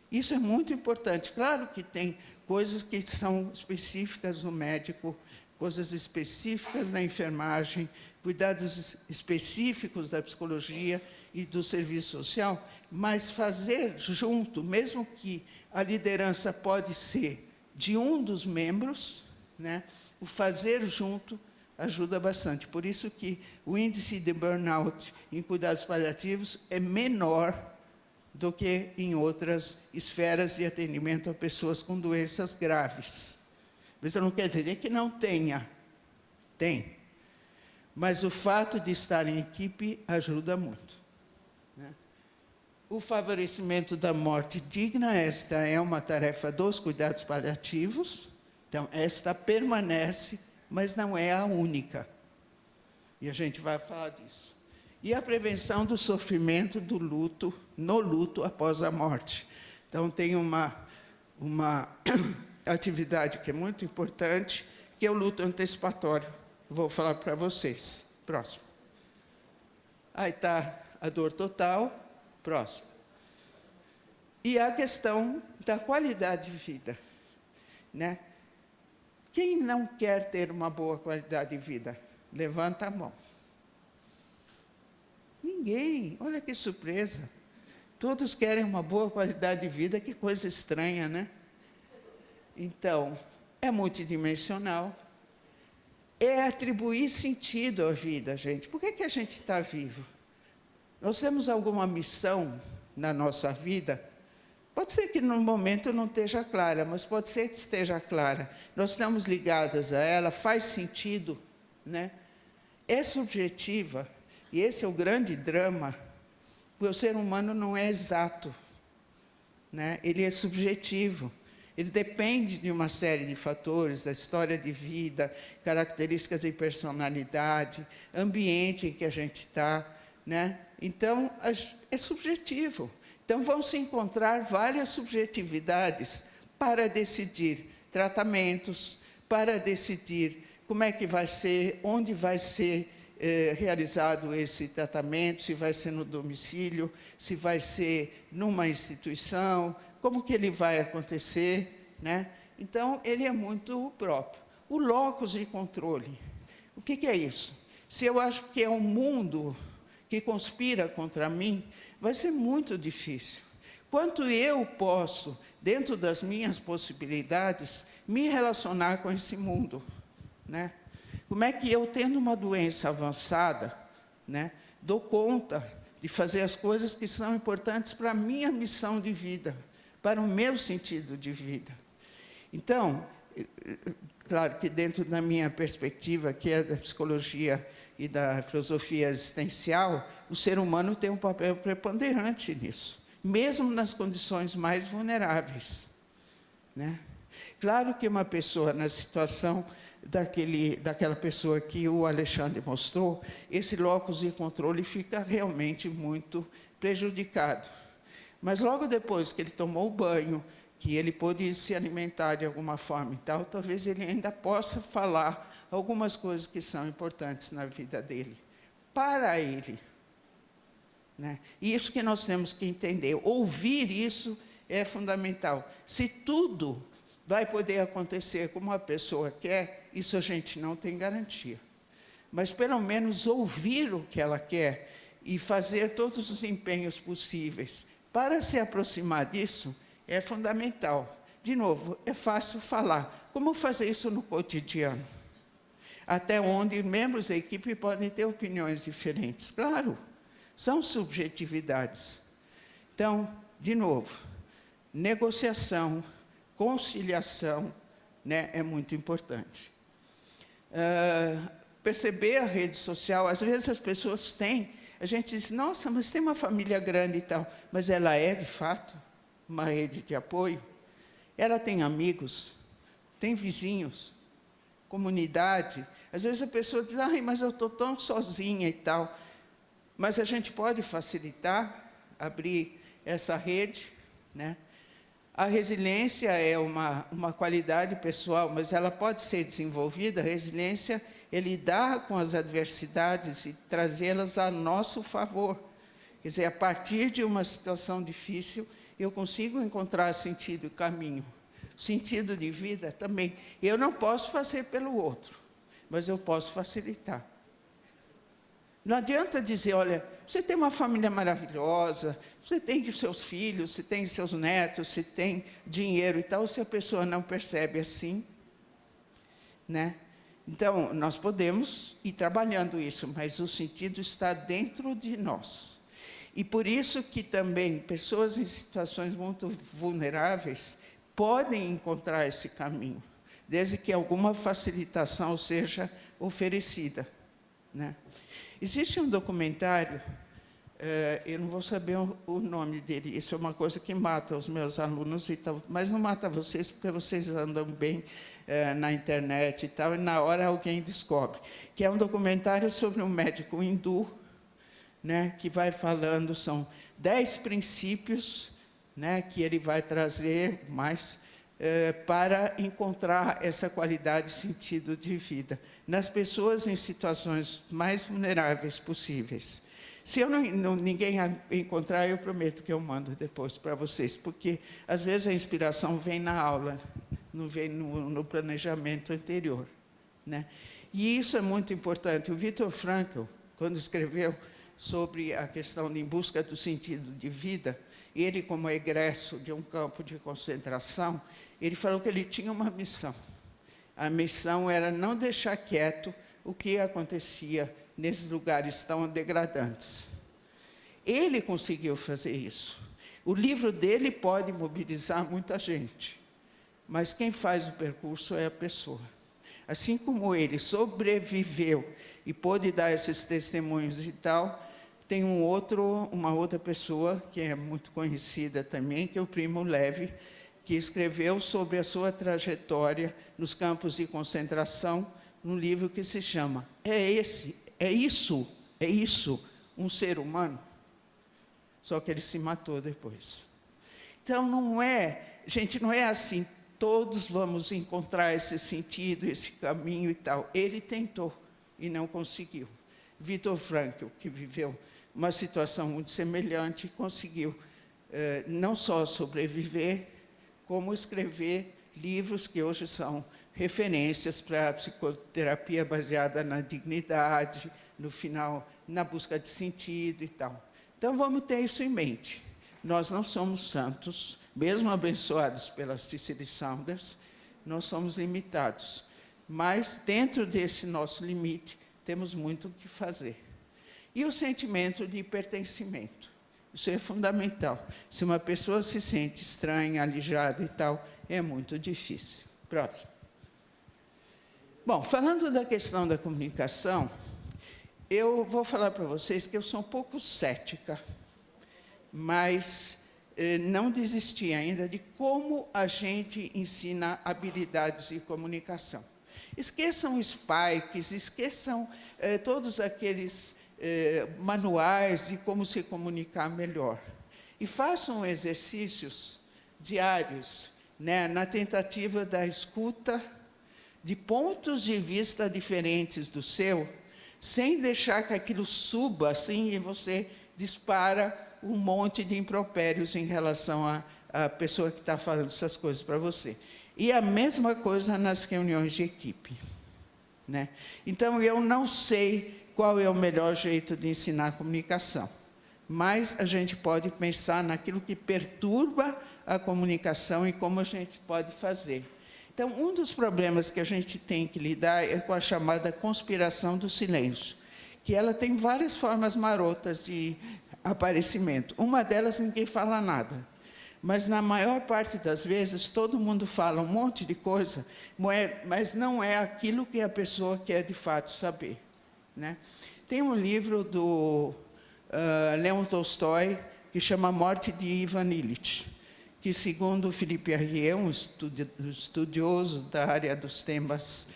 Isso é muito importante. Claro que tem coisas que são específicas no médico, coisas específicas na enfermagem, cuidados específicos da psicologia e do serviço social, mas fazer junto, mesmo que a liderança pode ser de um dos membros, né, o fazer junto ajuda bastante. Por isso que o índice de burnout em cuidados paliativos é menor do que em outras esferas de atendimento a pessoas com doenças graves. Isso não quer dizer que não tenha. Tem. Mas o fato de estar em equipe ajuda muito, né? O favorecimento da morte digna, esta é uma tarefa dos cuidados paliativos. Então, esta permanece, mas não é a única. E a gente vai falar disso. E a prevenção do sofrimento do luto, no luto após a morte. Então, tem uma atividade que é muito importante, que é o luto antecipatório. Vou falar para vocês. Próximo. Aí está a dor total. Próximo. E a questão da qualidade de vida, né? Quem não quer ter uma boa qualidade de vida? Levanta a mão. Ninguém. Olha que surpresa. Todos querem uma boa qualidade de vida, que coisa estranha, né? Então, é multidimensional. É atribuir sentido à vida, gente. Por que a gente está vivo? Nós temos alguma missão na nossa vida? Pode ser que no momento não esteja clara, mas pode ser que esteja clara. Nós estamos ligadas a ela, faz sentido, né? É subjetiva, e esse é o grande drama, porque o ser humano não é exato, né? Ele é subjetivo. Ele depende de uma série de fatores, da história de vida, características de personalidade, ambiente em que a gente está, né? Então, é subjetivo. Então, vão se encontrar várias subjetividades para decidir tratamentos, para decidir como é que vai ser, onde vai ser realizado esse tratamento, se vai ser no domicílio, se vai ser numa instituição, como que ele vai acontecer, né? Então, ele é muito próprio. O locus de controle. O que é isso? Se eu acho que é um mundo que conspira contra mim, vai ser muito difícil. Quanto eu posso, dentro das minhas possibilidades, me relacionar com esse mundo, né? Como é que eu, tendo uma doença avançada, né, dou conta de fazer as coisas que são importantes para a minha missão de vida, para o meu sentido de vida. Então, claro que dentro da minha perspectiva, que é da psicologia e da filosofia existencial, o ser humano tem um papel preponderante nisso, mesmo nas condições mais vulneráveis, né? Claro que uma pessoa na situação daquela pessoa que o Alexandre mostrou, esse locus de controle fica realmente muito prejudicado. Mas logo depois que ele tomou o banho, que ele pôde se alimentar de alguma forma e tal, talvez ele ainda possa falar algumas coisas que são importantes na vida dele, para ele, né? E isso que nós temos que entender. Ouvir isso é fundamental. Se tudo vai poder acontecer como a pessoa quer, isso a gente não tem garantia. Mas, pelo menos, ouvir o que ela quer e fazer todos os empenhos possíveis para se aproximar disso é fundamental. De novo, é fácil falar. Como fazer isso no cotidiano? Até onde membros da equipe podem ter opiniões diferentes. Claro, são subjetividades. Então, de novo, negociação, conciliação, né, é muito importante. Perceber a rede social, às vezes as pessoas têm, a gente diz, nossa, mas tem uma família grande e tal, mas ela é, de fato, uma rede de apoio. Ela tem amigos, tem vizinhos, comunidade. Às vezes a pessoa diz, ai, mas eu estou tão sozinha e tal. Mas a gente pode facilitar, abrir essa rede, né? A resiliência é uma qualidade pessoal, mas ela pode ser desenvolvida. A resiliência é lidar com as adversidades e trazê-las a nosso favor. Quer dizer, a partir de uma situação difícil, eu consigo encontrar sentido e caminho. Sentido de vida também. Eu não posso fazer pelo outro, mas eu posso facilitar. Não adianta dizer, olha, você tem uma família maravilhosa, você tem seus filhos, você tem seus netos, você tem dinheiro e tal, se a pessoa não percebe assim, né? Então, nós podemos ir trabalhando isso, mas o sentido está dentro de nós. E por isso que também pessoas em situações muito vulneráveis podem encontrar esse caminho, desde que alguma facilitação seja oferecida, né? Existe um documentário, eu não vou saber o nome dele, isso é uma coisa que mata os meus alunos, e tal, mas não mata vocês, porque vocês andam bem na internet e tal, e na hora alguém descobre, que é um documentário sobre um médico hindu, né, que vai falando, são 10 princípios, né, que ele vai trazer mais para encontrar essa qualidade e sentido de vida nas pessoas em situações mais vulneráveis possíveis. Se eu ninguém encontrar, eu prometo que eu mando depois para vocês, porque às vezes a inspiração vem na aula, não vem no planejamento anterior, né? E isso é muito importante. O Viktor Frankl, quando escreveu sobre a questão de Em Busca do Sentido de Vida. Ele, como egresso de um campo de concentração, ele falou que ele tinha uma missão. A missão era não deixar quieto o que acontecia nesses lugares tão degradantes. Ele conseguiu fazer isso. O livro dele pode mobilizar muita gente, mas quem faz o percurso é a pessoa. Assim como ele sobreviveu e pôde dar esses testemunhos e tal, tem uma outra pessoa que é muito conhecida também, que é o Primo Levi, que escreveu sobre a sua trajetória nos campos de concentração, num livro que se chama É Isso, um Ser Humano? Só que ele se matou depois. Então, não é assim, todos vamos encontrar esse sentido, esse caminho e tal. Ele tentou e não conseguiu. Viktor Frankl, que viveu uma situação muito semelhante, conseguiu não só sobreviver, como escrever livros que hoje são referências para a psicoterapia baseada na dignidade, no final, na busca de sentido e tal. Então, vamos ter isso em mente. Nós não somos santos, mesmo abençoados pela Cicely Saunders, nós somos limitados. Mas, dentro desse nosso limite, temos muito o que fazer. E o sentimento de pertencimento. Isso é fundamental. Se uma pessoa se sente estranha, alijada e tal, é muito difícil. Próximo. Bom, falando da questão da comunicação, eu vou falar para vocês que eu sou um pouco cética, mas não desisti ainda de como a gente ensina habilidades de comunicação. Esqueçam os spikes, esqueçam todos aqueles manuais de como se comunicar melhor. E façam exercícios diários, né, na tentativa da escuta de pontos de vista diferentes do seu, sem deixar que aquilo suba assim e você dispara um monte de impropérios em relação à pessoa que está falando essas coisas para você. E a mesma coisa nas reuniões de equipe, né? Então, eu não sei qual é o melhor jeito de ensinar a comunicação, mas a gente pode pensar naquilo que perturba a comunicação e como a gente pode fazer. Então, um dos problemas que a gente tem que lidar é com a chamada conspiração do silêncio, que ela tem várias formas marotas de aparecimento. Uma delas, ninguém fala nada. Mas, na maior parte das vezes, todo mundo fala um monte de coisa, mas não é aquilo que a pessoa quer, de fato, saber, né? Tem um livro do Leon Tolstói, que chama A Morte de Ivan Illich, que, segundo Philippe Arrier, um estudioso da área dos temas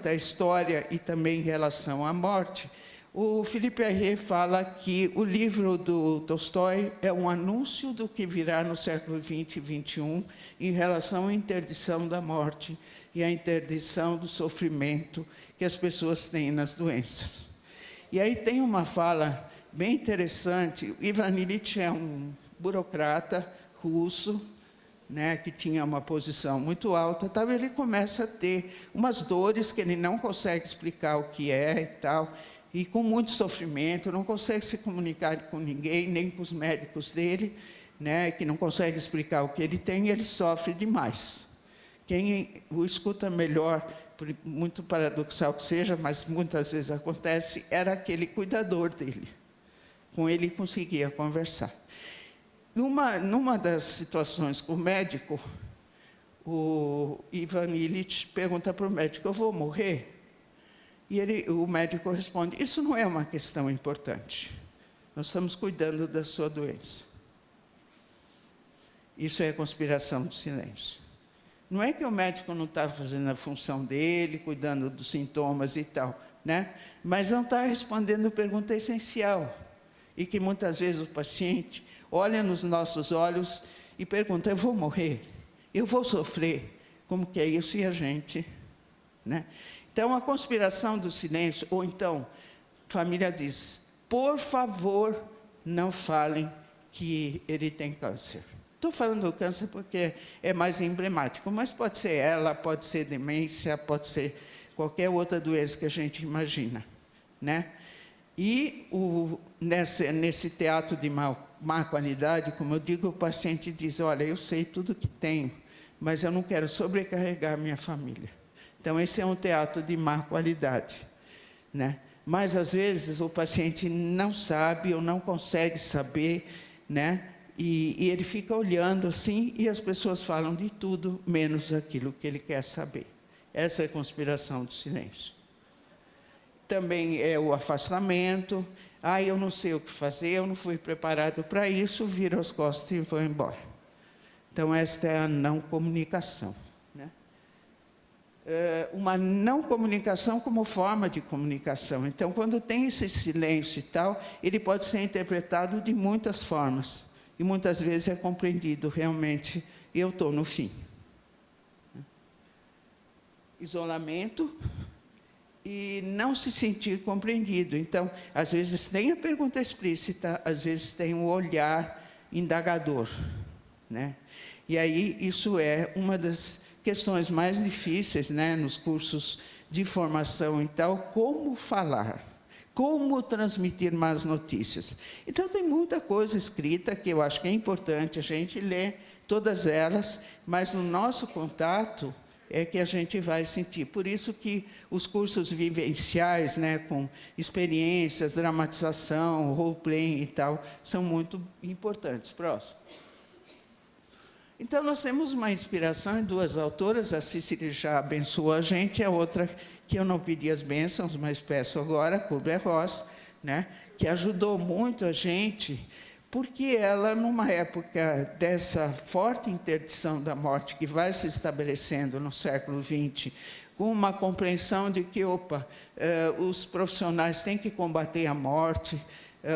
da história e também em relação à morte, o Philippe Arrier fala que o livro do Tolstói é um anúncio do que virá no século XX e XXI em relação à interdição da morte e à interdição do sofrimento que as pessoas têm nas doenças. E aí tem uma fala bem interessante. Ivan Illich é um burocrata russo, né, que tinha uma posição muito alta, tal, ele começa a ter umas dores que ele não consegue explicar o que é e tal, e com muito sofrimento, não consegue se comunicar com ninguém, nem com os médicos dele, né, que não consegue explicar o que ele tem, e ele sofre demais. Quem o escuta melhor, por muito paradoxal que seja, mas muitas vezes acontece, era aquele cuidador dele. Com ele conseguia conversar. Numa das situações com o médico, o Ivan Illich pergunta para o médico: eu vou morrer? E o médico responde: isso não é uma questão importante. Nós estamos cuidando da sua doença. Isso é a conspiração do silêncio. Não é que o médico não está fazendo a função dele, cuidando dos sintomas e tal, né? Mas não está respondendo a pergunta essencial. E que muitas vezes o paciente olha nos nossos olhos e pergunta: eu vou morrer? Eu vou sofrer? Como que é isso? E a gente, né? Então, a conspiração do silêncio, ou então, a família diz: por favor, não falem que ele tem câncer. Estou falando do câncer porque é mais emblemático, mas pode ser ela, pode ser demência, pode ser qualquer outra doença que a gente imagina, né? E nesse teatro de má qualidade, como eu digo, o paciente diz, olha, eu sei tudo que tenho, mas eu não quero sobrecarregar minha família. Então, esse é um teatro de má qualidade, né? Mas, às vezes, o paciente não sabe ou não consegue saber, né? E ele fica olhando assim, e as pessoas falam de tudo, menos aquilo que ele quer saber. Essa é a conspiração do silêncio. Também é o afastamento. Eu não sei o que fazer, eu não fui preparado para isso, viro as costas e vou embora. Então, esta é a não comunicação, né? Uma não comunicação como forma de comunicação. Então, quando tem esse silêncio e tal, ele pode ser interpretado de muitas formas. E muitas vezes é compreendido, realmente, eu estou no fim. Isolamento e não se sentir compreendido. Então, às vezes tem a pergunta explícita, às vezes tem o olhar indagador, né? E aí, isso é uma das questões mais difíceis, né, nos cursos de formação e tal, como falar, como transmitir más notícias. Então, tem muita coisa escrita que eu acho que é importante a gente ler, todas elas, mas no nosso contato é que a gente vai sentir. Por isso que os cursos vivenciais, né, com experiências, dramatização, role-playing e tal, são muito importantes. Próximo. Então, nós temos uma inspiração em duas autoras, a Cicely já abençoou a gente, a outra que eu não pedi as bênçãos, mas peço agora, Kübler-Ross, né, que ajudou muito a gente, porque ela, numa época dessa forte interdição da morte que vai se estabelecendo no século XX, com uma compreensão de que, os profissionais têm que combater a morte,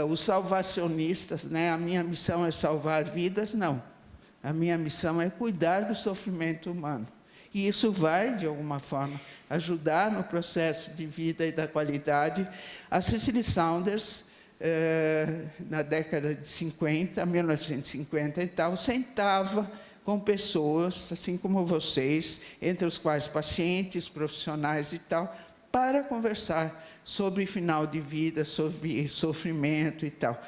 os salvacionistas, né, a minha missão é salvar vidas, não. A minha missão é cuidar do sofrimento humano. E isso vai, de alguma forma, ajudar no processo de vida e da qualidade. A Cicely Saunders, na década de 50, 1950 e tal, sentava com pessoas, assim como vocês, entre os quais pacientes, profissionais e tal, para conversar sobre final de vida, sobre sofrimento e tal.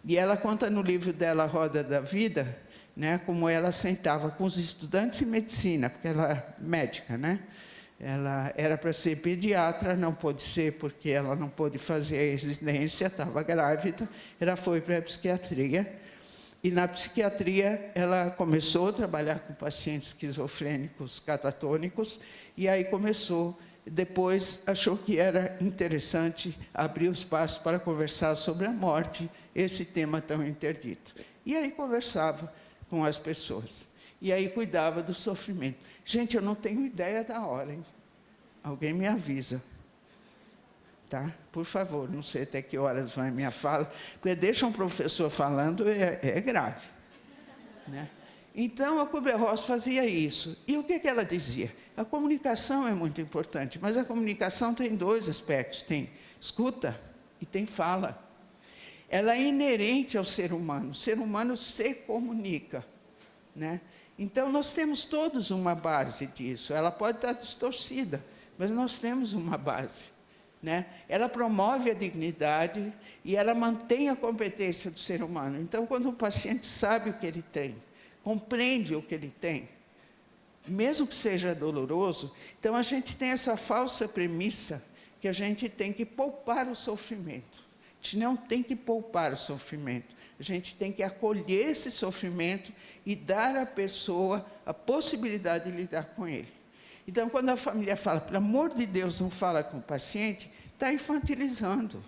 E ela conta no livro dela, A Roda da Vida, né, como ela sentava com os estudantes de medicina, porque ela é médica, né? Ela era para ser pediatra, não pôde ser porque ela não pôde fazer a residência, estava grávida, ela foi para a psiquiatria, e na psiquiatria ela começou a trabalhar com pacientes esquizofrênicos, catatônicos, e aí depois achou que era interessante abrir o espaço para conversar sobre a morte, esse tema tão interdito. E aí conversava com as pessoas. E aí cuidava do sofrimento. Gente, eu não tenho ideia da hora, hein? Alguém me avisa. Tá? Por favor, não sei até que horas vai a minha fala, porque deixa um professor falando, é grave. Né? Então, a Kübler-Ross fazia isso. E o que ela dizia? A comunicação é muito importante, mas a comunicação tem dois aspectos. Tem escuta e tem fala. Ela é inerente ao ser humano. O ser humano se comunica, né? Então, nós temos todos uma base disso. Ela pode estar distorcida, mas nós temos uma base, né? Ela promove a dignidade e ela mantém a competência do ser humano. Então, quando o paciente sabe o que ele tem, compreende o que ele tem, mesmo que seja doloroso, então a gente tem essa falsa premissa que a gente tem que poupar o sofrimento. A gente não tem que poupar o sofrimento. A gente tem que acolher esse sofrimento e dar à pessoa a possibilidade de lidar com ele. Então, quando a família fala, pelo amor de Deus, não fala com o paciente, está infantilizando.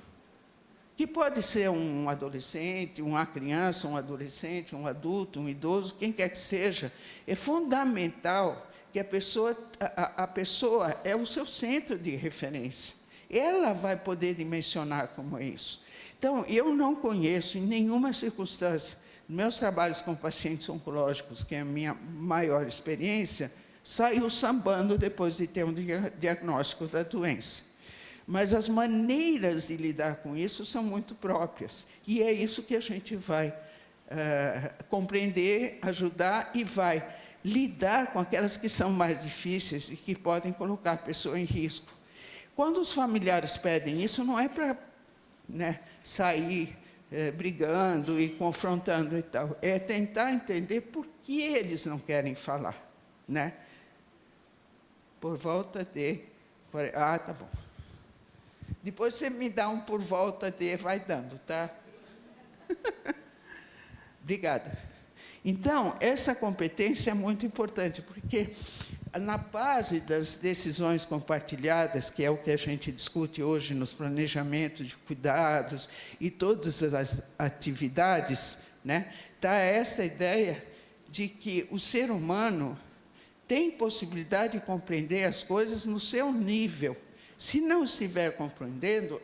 Que pode ser um adolescente, uma criança, um adolescente, um adulto, um idoso, quem quer que seja. É fundamental que a pessoa é o seu centro de referência. Ela vai poder dimensionar como é isso. Então, eu não conheço em nenhuma circunstância, meus trabalhos com pacientes oncológicos, que é a minha maior experiência, saiu sambando depois de ter um diagnóstico da doença. Mas as maneiras de lidar com isso são muito próprias. E é isso que a gente vai compreender, ajudar e vai lidar com aquelas que são mais difíceis e que podem colocar a pessoa em risco. Quando os familiares pedem isso, não é para né, sair brigando e confrontando e tal. É tentar entender por que eles não querem falar, né? Por volta de... Ah, tá bom. Depois você me dá um por volta de... Vai dando, tá? Obrigada. Então, essa competência é muito importante, porque na base das decisões compartilhadas, que é o que a gente discute hoje nos planejamentos de cuidados e todas as atividades, né, está essa ideia de que o ser humano tem possibilidade de compreender as coisas no seu nível. Se não estiver compreendendo,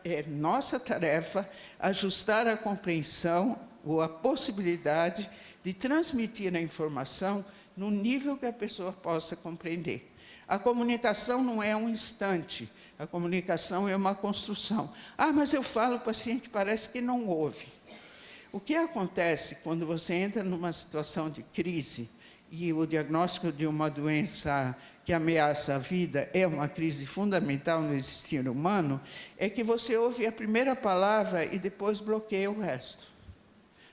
é nossa tarefa ajustar a compreensão ou a possibilidade de transmitir a informação no nível que a pessoa possa compreender. A comunicação não é um instante, a comunicação é uma construção. Ah, mas eu falo, o paciente parece que não ouve. O que acontece quando você entra numa situação de crise e o diagnóstico de uma doença que ameaça a vida é uma crise fundamental no existir humano, é que você ouve a primeira palavra e depois bloqueia o resto.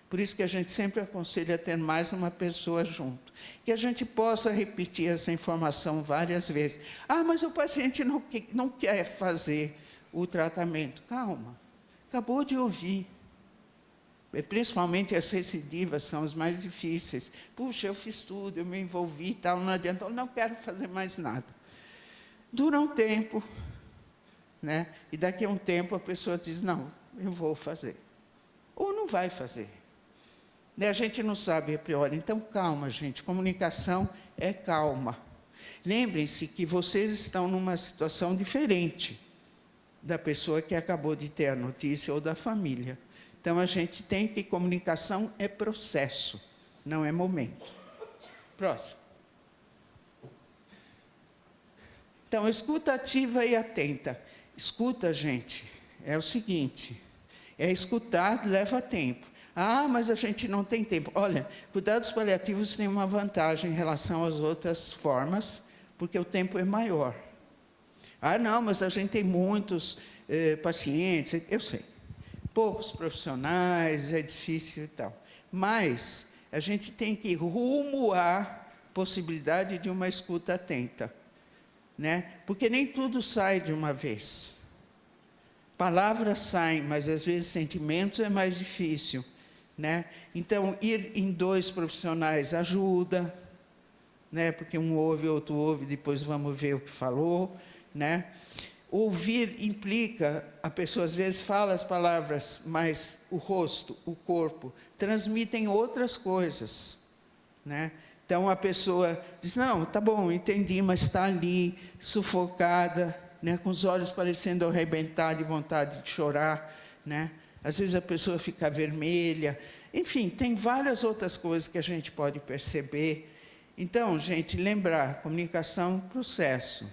Por isso que a gente sempre aconselha ter mais uma pessoa junto. Que a gente possa repetir essa informação várias vezes. Ah, mas o paciente não quer fazer o tratamento. Calma, acabou de ouvir. Principalmente as recidivas são as mais difíceis. Puxa, eu fiz tudo, eu me envolvi e tal, não adianta, eu não quero fazer mais nada. Dura um tempo, né? E daqui a um tempo a pessoa diz, não, eu vou fazer. Ou não vai fazer. A gente não sabe a priori. Então, calma, gente. Comunicação é calma. Lembrem-se que vocês estão numa situação diferente da pessoa que acabou de ter a notícia ou da família. Então, a gente tem que comunicação é processo, não é momento. Próximo. Então, escuta ativa e atenta. Escuta, gente, é o seguinte, escutar leva tempo. Ah, mas a gente não tem tempo. Olha, cuidados paliativos têm uma vantagem em relação às outras formas, porque o tempo é maior. Ah, não, mas a gente tem muitos pacientes, eu sei. Poucos profissionais, é difícil e tal. Mas a gente tem que rumo à possibilidade de uma escuta atenta, né? Porque nem tudo sai de uma vez. Palavras saem, mas às vezes sentimentos é mais difícil, né? Então, ir em 2 profissionais ajuda, né? Porque um ouve, outro ouve, depois vamos ver o que falou, né? Ouvir implica, a pessoa às vezes fala as palavras, mas o rosto, o corpo, transmitem outras coisas, né? Então, a pessoa diz, não, tá bom, entendi, mas está ali, sufocada, né? Com os olhos parecendo arrebentar de vontade de chorar, né? Às vezes a pessoa fica vermelha. Enfim, tem várias outras coisas que a gente pode perceber. Então, gente, lembrar, comunicação, processo,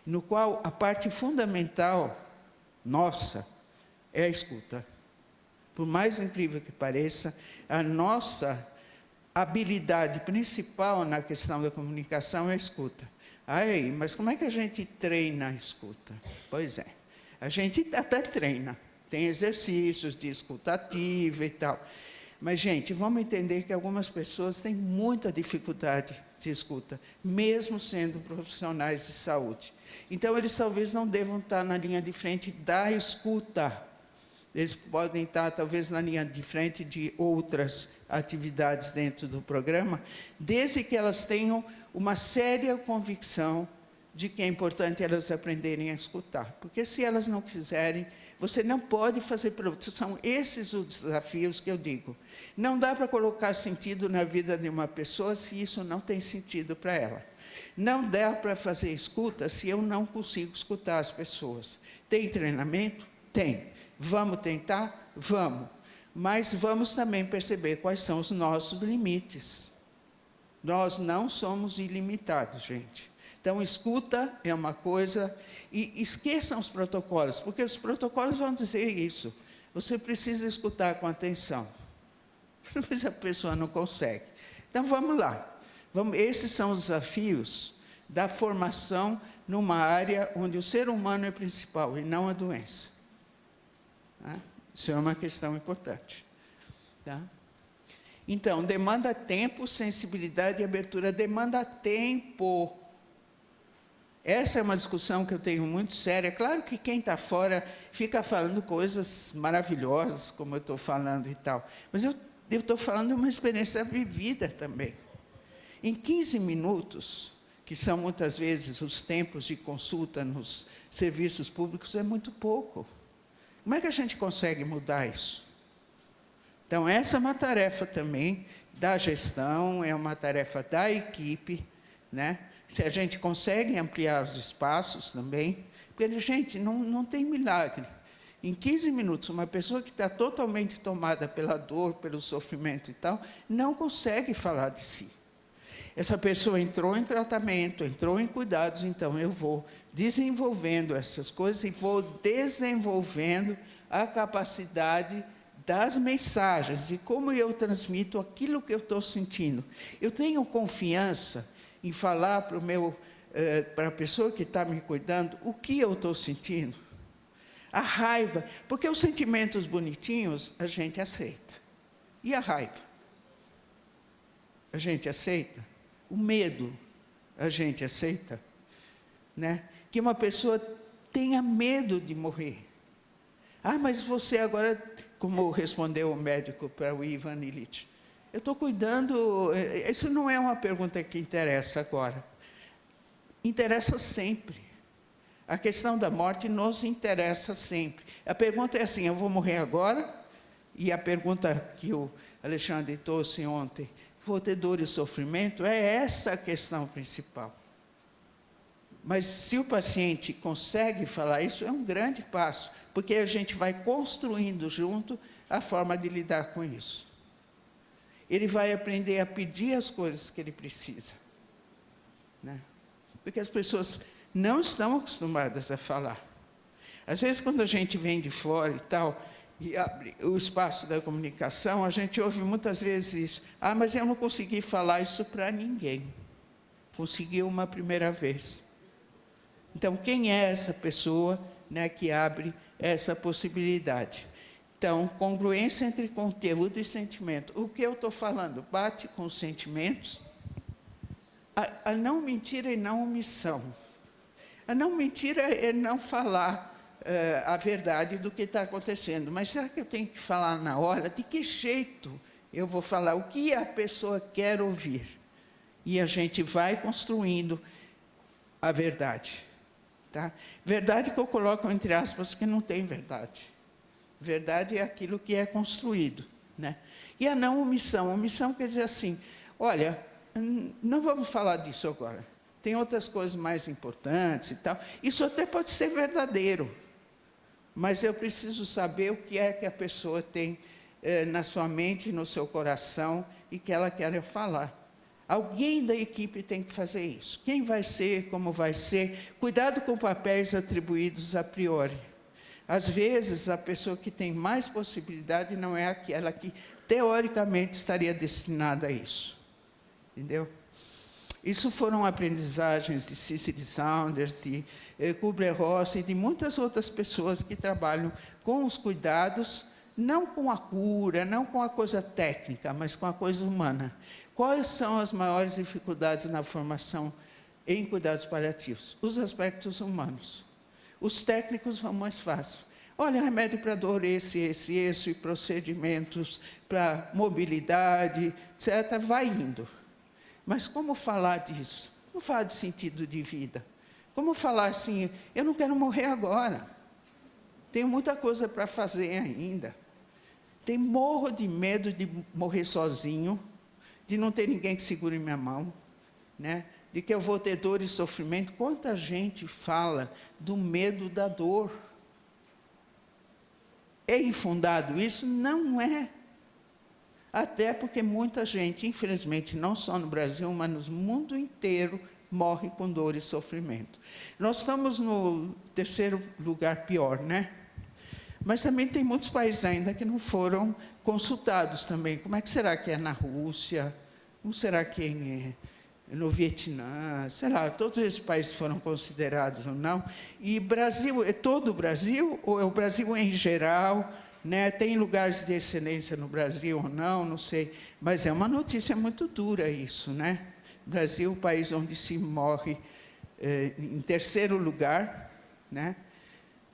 no qual a parte fundamental, nossa, é a escuta. Por mais incrível que pareça, a nossa habilidade principal na questão da comunicação é a escuta. Aí, mas como é que a gente treina a escuta? Pois é, a gente até treina. Tem exercícios de escuta ativa e tal. Mas, gente, vamos entender que algumas pessoas têm muita dificuldade de escuta, mesmo sendo profissionais de saúde. Então, eles talvez não devam estar na linha de frente da escuta. Eles podem estar, talvez, na linha de frente de outras atividades dentro do programa, desde que elas tenham uma séria convicção de que é importante elas aprenderem a escutar. Porque se elas não quiserem, você não pode fazer... São esses os desafios que eu digo. Não dá para colocar sentido na vida de uma pessoa se isso não tem sentido para ela. Não dá para fazer escuta se eu não consigo escutar as pessoas. Tem treinamento? Tem. Vamos tentar? Vamos. Mas vamos também perceber quais são os nossos limites. Nós não somos ilimitados, gente. Então, escuta é uma coisa, e esqueçam os protocolos, porque os protocolos vão dizer isso. Você precisa escutar com atenção. Mas a pessoa não consegue. Então, vamos lá. Esses são os desafios da formação numa área onde o ser humano é principal e não a doença. Tá? Isso é uma questão importante. Tá? Então, demanda tempo, sensibilidade e abertura. Demanda tempo. Essa é uma discussão que eu tenho muito séria. Claro que quem está fora fica falando coisas maravilhosas, como eu estou falando e tal. Mas eu estou falando de uma experiência vivida também. Em 15 minutos, que são muitas vezes os tempos de consulta nos serviços públicos, é muito pouco. Como é que a gente consegue mudar isso? Então, essa é uma tarefa também da gestão, é uma tarefa da equipe, né? Se a gente consegue ampliar os espaços também, porque, gente, não tem milagre. Em 15 minutos, uma pessoa que está totalmente tomada pela dor, pelo sofrimento e tal, não consegue falar de si. Essa pessoa entrou em tratamento, entrou em cuidados, então eu vou desenvolvendo essas coisas e vou desenvolvendo a capacidade das mensagens e como eu transmito aquilo que eu estou sentindo. Eu tenho confiança em falar para a pessoa que está me cuidando o que eu estou sentindo. A raiva, porque os sentimentos bonitinhos a gente aceita. E a raiva? A gente aceita? O medo, a gente aceita? Né? Que uma pessoa tenha medo de morrer. Ah, mas você agora, como respondeu o médico para o Ivan Illich, eu estou cuidando, isso não é uma pergunta que interessa agora. Interessa sempre. A questão da morte nos interessa sempre. A pergunta é assim, eu vou morrer agora? E a pergunta que o Alexandre trouxe ontem, vou ter dor e sofrimento? É essa a questão principal. Mas se o paciente consegue falar isso, é um grande passo, porque a gente vai construindo junto a forma de lidar com isso. Ele vai aprender a pedir as coisas que ele precisa. Né? Porque as pessoas não estão acostumadas a falar. Às vezes, quando a gente vem de fora e tal, e abre o espaço da comunicação, a gente ouve muitas vezes isso. Ah, mas eu não consegui falar isso para ninguém. Conseguiu uma primeira vez. Então, quem é essa pessoa, né, que abre essa possibilidade? Então, congruência entre conteúdo e sentimento. O que eu estou falando? Bate com os sentimentos. A não mentira e não omissão. A não mentira é não falar a verdade do que está acontecendo. Mas será que eu tenho que falar na hora? De que jeito eu vou falar? O que a pessoa quer ouvir? E a gente vai construindo a verdade. Tá? Verdade que eu coloco entre aspas, porque não tem verdade. Verdade é aquilo que é construído. Né? E a não omissão. Omissão quer dizer assim, olha, não vamos falar disso agora. Tem outras coisas mais importantes e tal. Isso até pode ser verdadeiro. Mas eu preciso saber o que é que a pessoa tem na sua mente, no seu coração, e que ela quer falar. Alguém da equipe tem que fazer isso. Quem vai ser, como vai ser. Cuidado com papéis atribuídos a priori. Às vezes, a pessoa que tem mais possibilidade não é aquela que, teoricamente, estaria destinada a isso. Entendeu? Isso foram aprendizagens de Cicely Saunders, de Kubler-Ross e de muitas outras pessoas que trabalham com os cuidados, não com a cura, não com a coisa técnica, mas com a coisa humana. Quais são as maiores dificuldades na formação em cuidados paliativos? Os aspectos humanos. Os técnicos vão mais fácil. Olha, remédio para dor, esse, e procedimentos para mobilidade, etc., vai indo. Mas como falar disso? Como falar de sentido de vida? Como falar assim, eu não quero morrer agora. Tenho muita coisa para fazer ainda. Morro de medo de morrer sozinho, de não ter ninguém que segure minha mão, né? De que eu vou ter dor e sofrimento. Quanta gente fala do medo da dor? É infundado isso? Não é. Até porque muita gente, infelizmente, não só no Brasil, mas no mundo inteiro, morre com dor e sofrimento. Nós estamos no terceiro lugar pior, né? Mas também tem muitos países ainda que não foram consultados também. Como é que será que é na Rússia? Como será que no Vietnã, sei lá, todos esses países foram considerados ou não. E Brasil, é todo o Brasil, ou é o Brasil em geral, né? Tem lugares de excelência no Brasil ou não, não sei. Mas é uma notícia muito dura isso, né? Brasil, o país onde se morre em terceiro lugar, né?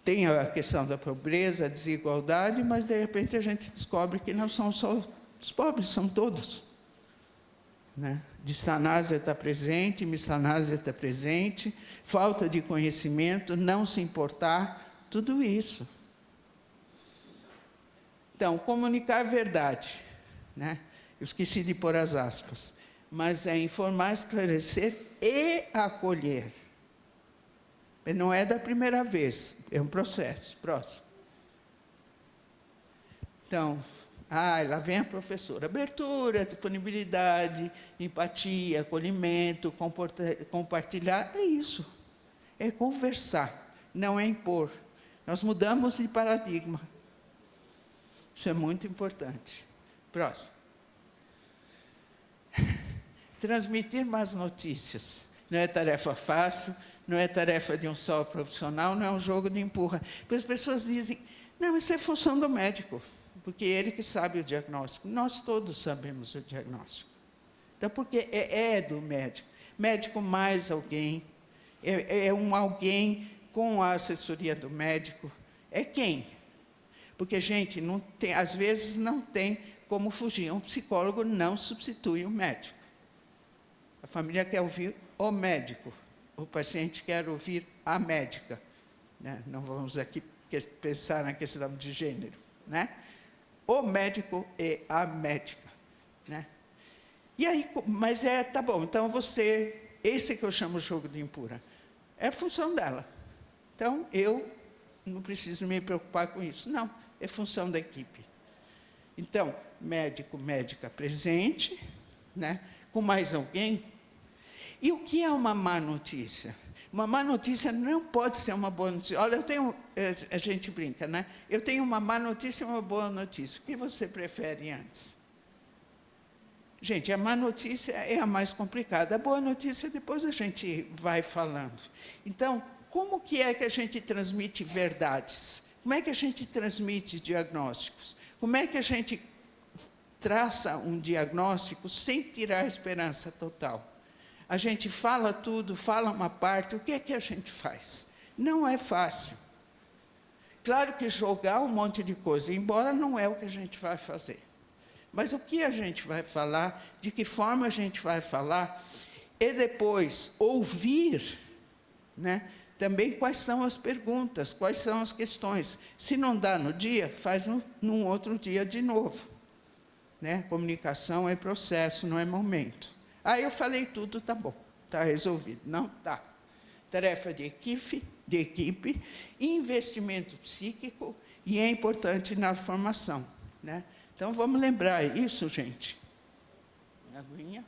Tem a questão da pobreza, a desigualdade, mas, de repente, a gente descobre que não são só os pobres, são todos. Né? Distanásia está presente, mistanásia está presente, falta de conhecimento, não se importar, tudo isso. Então, comunicar a verdade, né? Eu esqueci de pôr as aspas, mas é informar, esclarecer e acolher. Não é da primeira vez, é um processo. Próximo. Então, lá vem a professora. Abertura, disponibilidade, empatia, acolhimento, compartilhar, é isso. É conversar, não é impor. Nós mudamos de paradigma. Isso é muito importante. Próximo. Transmitir más notícias. Não é tarefa fácil, não é tarefa de um só profissional, não é um jogo de empurra. Porque as pessoas dizem, não, isso é função do médico, porque é ele que sabe o diagnóstico. Nós todos sabemos o diagnóstico. Então, porque é do médico. Médico mais alguém, é um alguém com a assessoria do médico. É quem? Porque, gente, não tem, às vezes não tem como fugir. Um psicólogo não substitui o médico. A família quer ouvir o médico. O paciente quer ouvir a médica. Né? Não vamos aqui pensar na questão de gênero. Né? O médico e a médica. Né? E aí, mas tá bom, então esse que eu chamo de jogo de empurra, é a função dela. Então, eu não preciso me preocupar com isso. Não, é função da equipe. Então, médico, médica presente, né? Com mais alguém. E o que é uma má notícia? Uma má notícia não pode ser uma boa notícia. Olha, a gente brinca, né? Eu tenho uma má notícia e uma boa notícia. O que você prefere antes? Gente, a má notícia é a mais complicada. A boa notícia, depois a gente vai falando. Então, como que é que a gente transmite verdades? Como é que a gente transmite diagnósticos? Como é que a gente traça um diagnóstico sem tirar a esperança total? A gente fala tudo, fala uma parte, o que é que a gente faz? Não é fácil. Claro que jogar um monte de coisa, embora não é o que a gente vai fazer. Mas o que a gente vai falar, de que forma a gente vai falar, e depois ouvir, né, também quais são as perguntas, quais são as questões. Se não dá no dia, faz num outro dia de novo. Né? Comunicação é processo, não é momento. Aí eu falei tudo, tá bom, está resolvido. Não, tá. Tarefa de equipe, investimento psíquico, e é importante na formação. Né? Então, vamos lembrar isso, gente. Aguinha.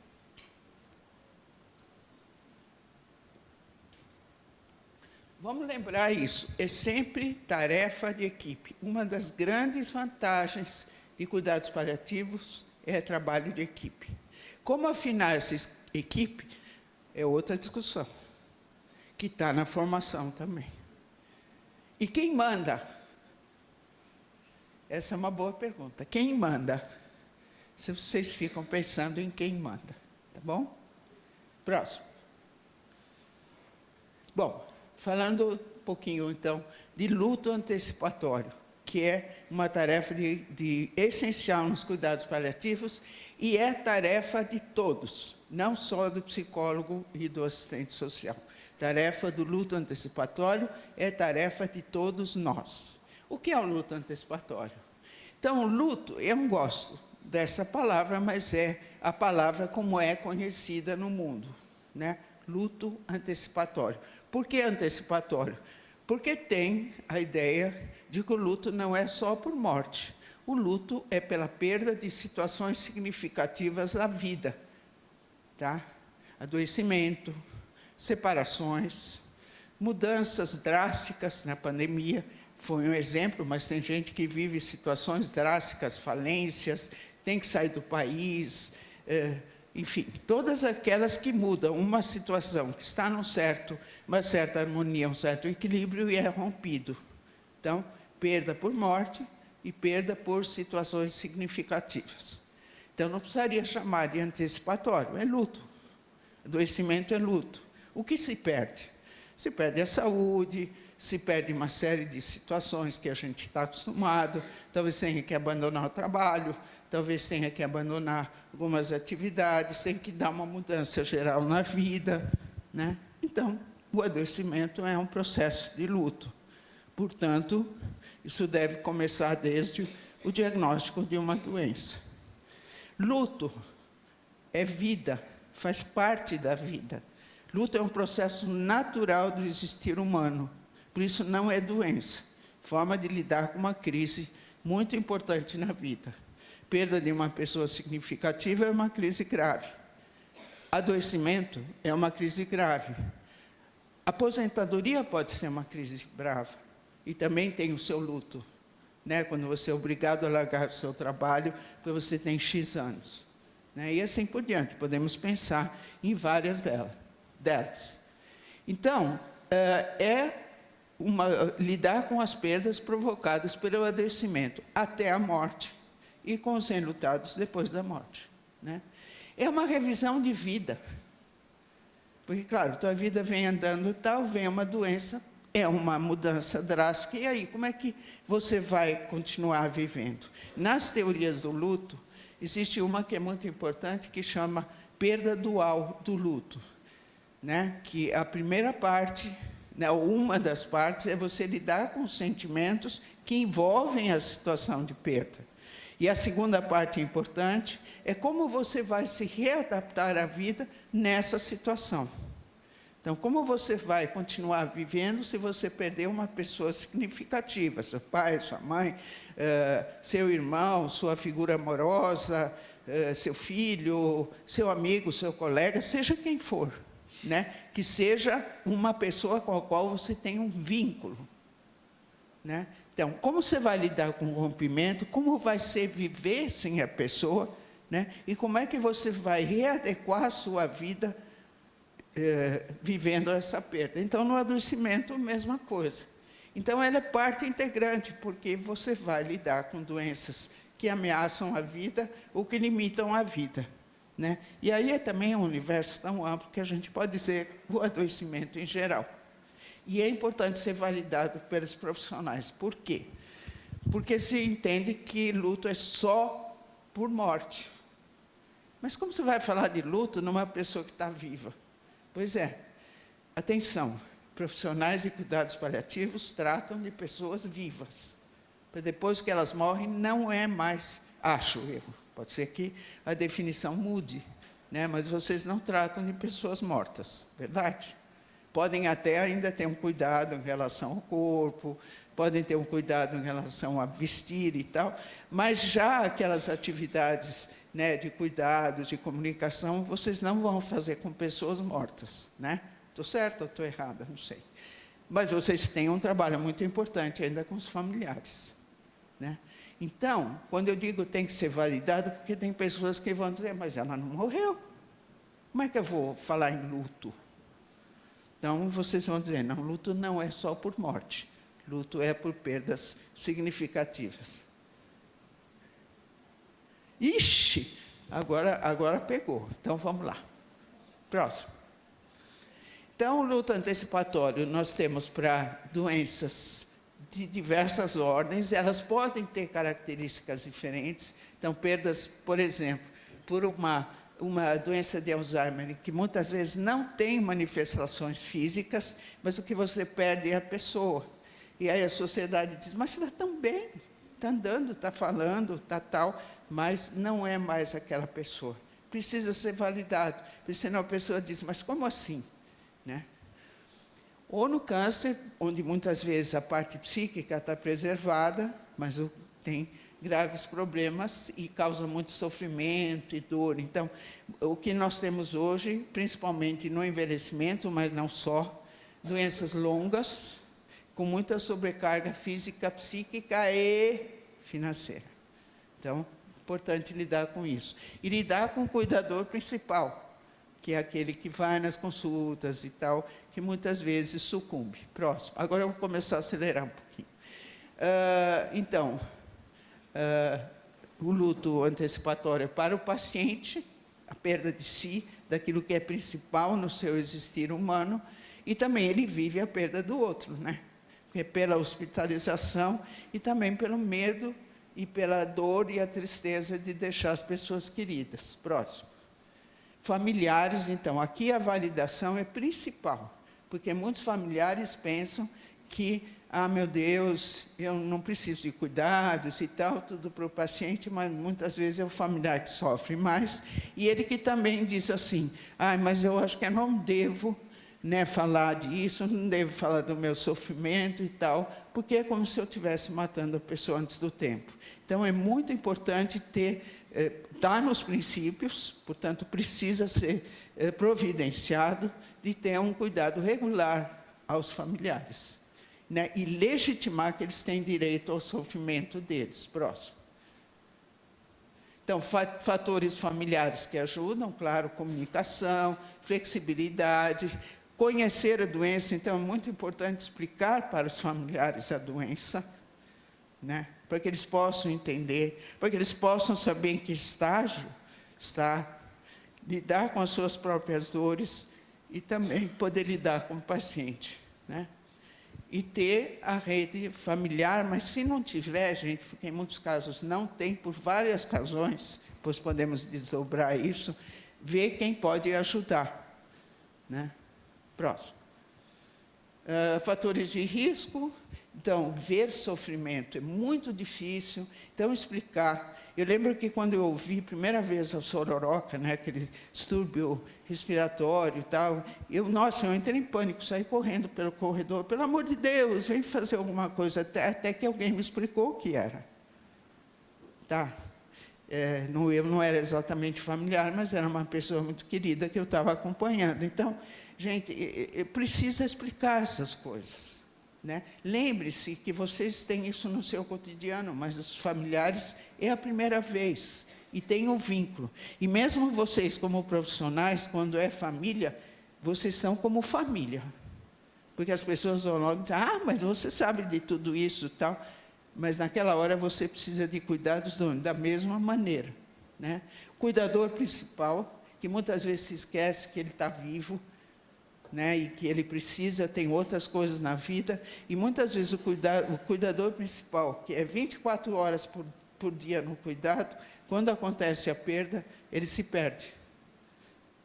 Vamos lembrar isso. É sempre tarefa de equipe. Uma das grandes vantagens de cuidados paliativos é trabalho de equipe. Como afinar essa equipe é outra discussão, que está na formação também. E quem manda? Essa é uma boa pergunta. Quem manda? Se vocês ficam pensando em quem manda, tá bom? Próximo. Bom, falando um pouquinho, então, de luto antecipatório, que é uma tarefa essencial nos cuidados paliativos e é tarefa de todos, não só do psicólogo e do assistente social. Tarefa do luto antecipatório é tarefa de todos nós. O que é o luto antecipatório? Então, o luto, eu não gosto dessa palavra, mas é a palavra como é conhecida no mundo, né? Luto antecipatório. Por que antecipatório? Porque tem a ideia de que o luto não é só por morte. O luto é pela perda de situações significativas da vida. Tá? Adoecimento, separações, mudanças drásticas na pandemia. Foi um exemplo, mas tem gente que vive situações drásticas, falências, tem que sair do país, enfim, todas aquelas que mudam uma situação que está uma certa harmonia, um certo equilíbrio e é rompido. Então, perda por morte e perda por situações significativas. Então, não precisaria chamar de antecipatório, é luto. Adoecimento é luto. O que se perde? Se perde a saúde, se perde uma série de situações que a gente está acostumado, talvez tenha que abandonar o trabalho, talvez tenha que abandonar algumas atividades, tem que dar uma mudança geral na vida, né? Então, o adoecimento é um processo de luto. Portanto, isso deve começar desde o diagnóstico de uma doença. Luto é vida, faz parte da vida. Luto é um processo natural do existir humano, por isso não é doença. Forma de lidar com uma crise muito importante na vida. Perda de uma pessoa significativa é uma crise grave. Adoecimento é uma crise grave. Aposentadoria pode ser uma crise brava e também tem o seu luto, né? Quando você é obrigado a largar o seu trabalho porque você tem X anos, né? E assim por diante, podemos pensar em várias delas. Então, lidar com as perdas provocadas pelo adoecimento até a morte e com os enlutados depois da morte, né? É uma revisão de vida. Porque, claro, tua vida vem andando tal, vem uma doença, é uma mudança drástica, e aí, como é que você vai continuar vivendo? Nas teorias do luto, existe uma que é muito importante, que chama perda dual do luto, né? Que a primeira parte, né, uma das partes, é você lidar com os sentimentos que envolvem a situação de perda. E a segunda parte importante é como você vai se readaptar à vida nessa situação. Então, como você vai continuar vivendo se você perder uma pessoa significativa, seu pai, sua mãe, seu irmão, sua figura amorosa, seu filho, seu amigo, seu colega, seja quem for, né? Que seja uma pessoa com a qual você tem um vínculo, né? Então, como você vai lidar com o rompimento, como vai ser viver sem a pessoa, né? E como é que você vai readequar a sua vida vivendo essa perda. Então, no adoecimento, a mesma coisa. Então, ela é parte integrante, porque você vai lidar com doenças que ameaçam a vida ou que limitam a vida, né? E aí é também um universo tão amplo que a gente pode dizer o adoecimento em geral. E é importante ser validado pelos profissionais. Por quê? Porque se entende que luto é só por morte. Mas como você vai falar de luto numa pessoa que está viva? Pois é, atenção, profissionais de cuidados paliativos tratam de pessoas vivas. Depois que elas morrem, não é mais, acho eu, pode ser que a definição mude, né? Mas vocês não tratam de pessoas mortas, verdade? Podem até ainda ter um cuidado em relação ao corpo, podem ter um cuidado em relação a vestir e tal, mas já aquelas atividades, né, de cuidado, de comunicação, vocês não vão fazer com pessoas mortas, né? Estou certa ou estou errada? Não sei. Mas vocês têm um trabalho muito importante ainda com os familiares, né? Então, quando eu digo tem que ser validado, porque tem pessoas que vão dizer, mas ela não morreu. Como é que eu vou falar em luto? Então, vocês vão dizer, não, luto não é só por morte. Luto é por perdas significativas. Ixi, agora pegou. Então, vamos lá. Próximo. Então, o luto antecipatório, nós temos para doenças de diversas ordens, elas podem ter características diferentes. Então, perdas, por exemplo, por uma doença de Alzheimer, que muitas vezes não tem manifestações físicas, mas o que você perde é a pessoa. E aí a sociedade diz, mas você está tão bem, está andando, está falando, está tal, mas não é mais aquela pessoa. Precisa ser validado, porque senão a pessoa diz, mas como assim? Né? Ou no câncer, onde muitas vezes a parte psíquica está preservada, mas tem graves problemas e causa muito sofrimento e dor. Então, o que nós temos hoje, principalmente no envelhecimento, mas não só, doenças longas, com muita sobrecarga física, psíquica e financeira. Então, importante lidar com isso. E lidar com o cuidador principal, que é aquele que vai nas consultas e tal, que muitas vezes sucumbe. Próximo. Agora eu vou começar a acelerar um pouquinho. O luto antecipatório para o paciente, a perda de si, daquilo que é principal no seu existir humano, e também ele vive a perda do outro, né? Porque pela hospitalização e também pelo medo e pela dor e a tristeza de deixar as pessoas queridas. Próximo. Familiares, então, aqui a validação é principal, porque muitos familiares pensam que, meu Deus, eu não preciso de cuidados e tal, tudo para o paciente, mas muitas vezes é o familiar que sofre mais, e ele que também diz assim, mas eu acho que eu não devo, né, falar disso, não devo falar do meu sofrimento e tal, porque é como se eu estivesse matando a pessoa antes do tempo. Então, é muito importante estar nos princípios, portanto, precisa ser providenciado de ter um cuidado regular aos familiares, né, e legitimar que eles têm direito ao sofrimento deles. Próximo. Então, fatores familiares que ajudam, claro, comunicação, flexibilidade, conhecer a doença. Então, é muito importante explicar para os familiares a doença, né, para que eles possam entender, para que eles possam saber em que estágio está, lidar com as suas próprias dores e também poder lidar com o paciente, né? E ter a rede familiar, mas se não tiver, gente, porque em muitos casos não tem, por várias razões, pois podemos desdobrar isso, ver quem pode ajudar, né? Próximo. Fatores de risco. Então, ver sofrimento é muito difícil, então explicar. Eu lembro que quando eu ouvi a primeira vez a sororoca, né, aquele distúrbio respiratório e tal, eu entrei em pânico, saí correndo pelo corredor, pelo amor de Deus, vem fazer alguma coisa, até que alguém me explicou o que era. Tá? Eu não era exatamente familiar, mas era uma pessoa muito querida que eu estava acompanhando. Então, gente, precisa explicar essas coisas, né? Lembre-se que vocês têm isso no seu cotidiano, mas os familiares é a primeira vez, e tem um vínculo. E mesmo vocês, como profissionais, quando é família, vocês são como família. Porque as pessoas vão logo dizer, mas você sabe de tudo isso e tal. Mas naquela hora você precisa de cuidados da mesma maneira, né? O cuidador principal, que muitas vezes se esquece que ele está vivo, né, e que ele precisa, tem outras coisas na vida, e muitas vezes o cuidador principal, que é 24 horas por dia no cuidado, quando acontece a perda, ele se perde,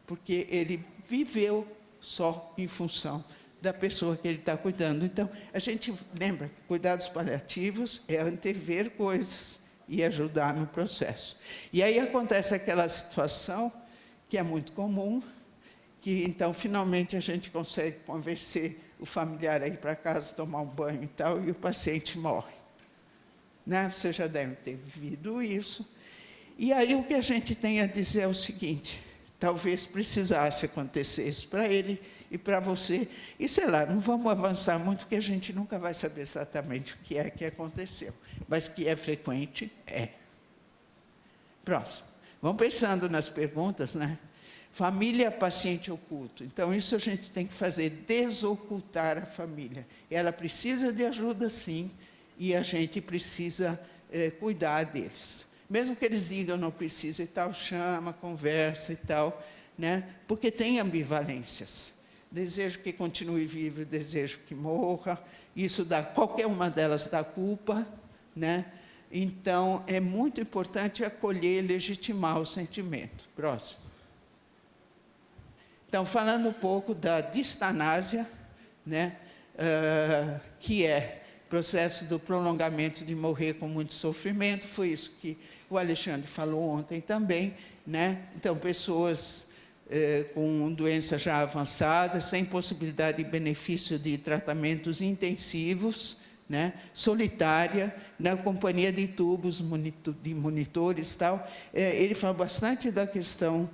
porque ele viveu só em função da pessoa que ele está cuidando. Então, a gente lembra que cuidados paliativos é antever coisas e ajudar no processo. E aí acontece aquela situação que é muito comum, que então, finalmente, a gente consegue convencer o familiar a ir para casa, tomar um banho e tal, e o paciente morre, né? Você já deve ter vivido isso. E aí o que a gente tem a dizer é o seguinte, talvez precisasse acontecer isso para ele e para você, e sei lá, não vamos avançar muito, porque a gente nunca vai saber exatamente o que é que aconteceu, mas que é frequente, é. Próximo. Vamos pensando nas perguntas, né? Família, paciente oculto. Então, isso a gente tem que fazer, desocultar a família. Ela precisa de ajuda, sim, e a gente precisa cuidar deles. Mesmo que eles digam não precisa e tal, chama, conversa e tal, né? Porque tem ambivalências. Desejo que continue vivo, desejo que morra. Isso dá, qualquer uma delas dá culpa, né? Então, é muito importante acolher e legitimar o sentimento. Próximo. Então, falando um pouco da distanásia, né, que é o processo do prolongamento de morrer com muito sofrimento, foi isso que o Alexandre falou ontem também, né? Então, pessoas com doença já avançada, sem possibilidade e benefício de tratamentos intensivos, né, solitária, na companhia de tubos, de monitores e tal. Ele fala bastante da questão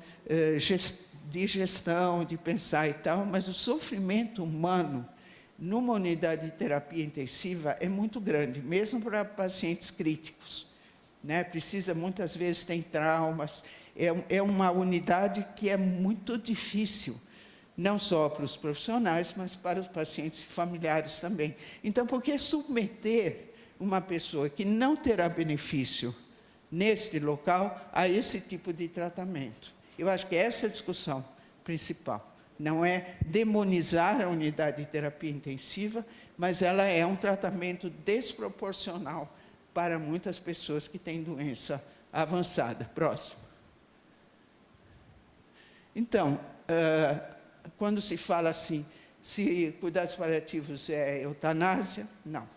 de gestão, de pensar e tal, mas o sofrimento humano numa unidade de terapia intensiva é muito grande, mesmo para pacientes críticos, né? Precisa, muitas vezes, tem traumas. É uma unidade que é muito difícil, não só para os profissionais, mas para os pacientes e familiares também. Então, por que submeter uma pessoa que não terá benefício neste local a esse tipo de tratamento? Eu acho que essa é a discussão principal. Não é demonizar a unidade de terapia intensiva, mas ela é um tratamento desproporcional para muitas pessoas que têm doença avançada. Próximo. Então, quando se fala assim, se cuidados paliativos é eutanásia, não.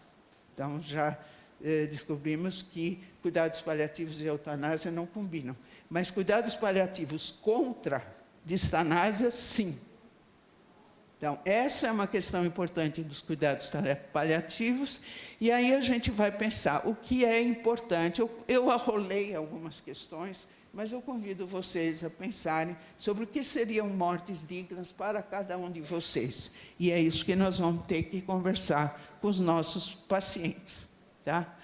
Então, já descobrimos que cuidados paliativos e eutanásia não combinam. Mas cuidados paliativos contra distanásia, sim. Então, essa é uma questão importante dos cuidados paliativos, e aí a gente vai pensar o que é importante. Eu arrolei algumas questões, mas eu convido vocês a pensarem sobre o que seriam mortes dignas para cada um de vocês. E é isso que nós vamos ter que conversar com os nossos pacientes, tá?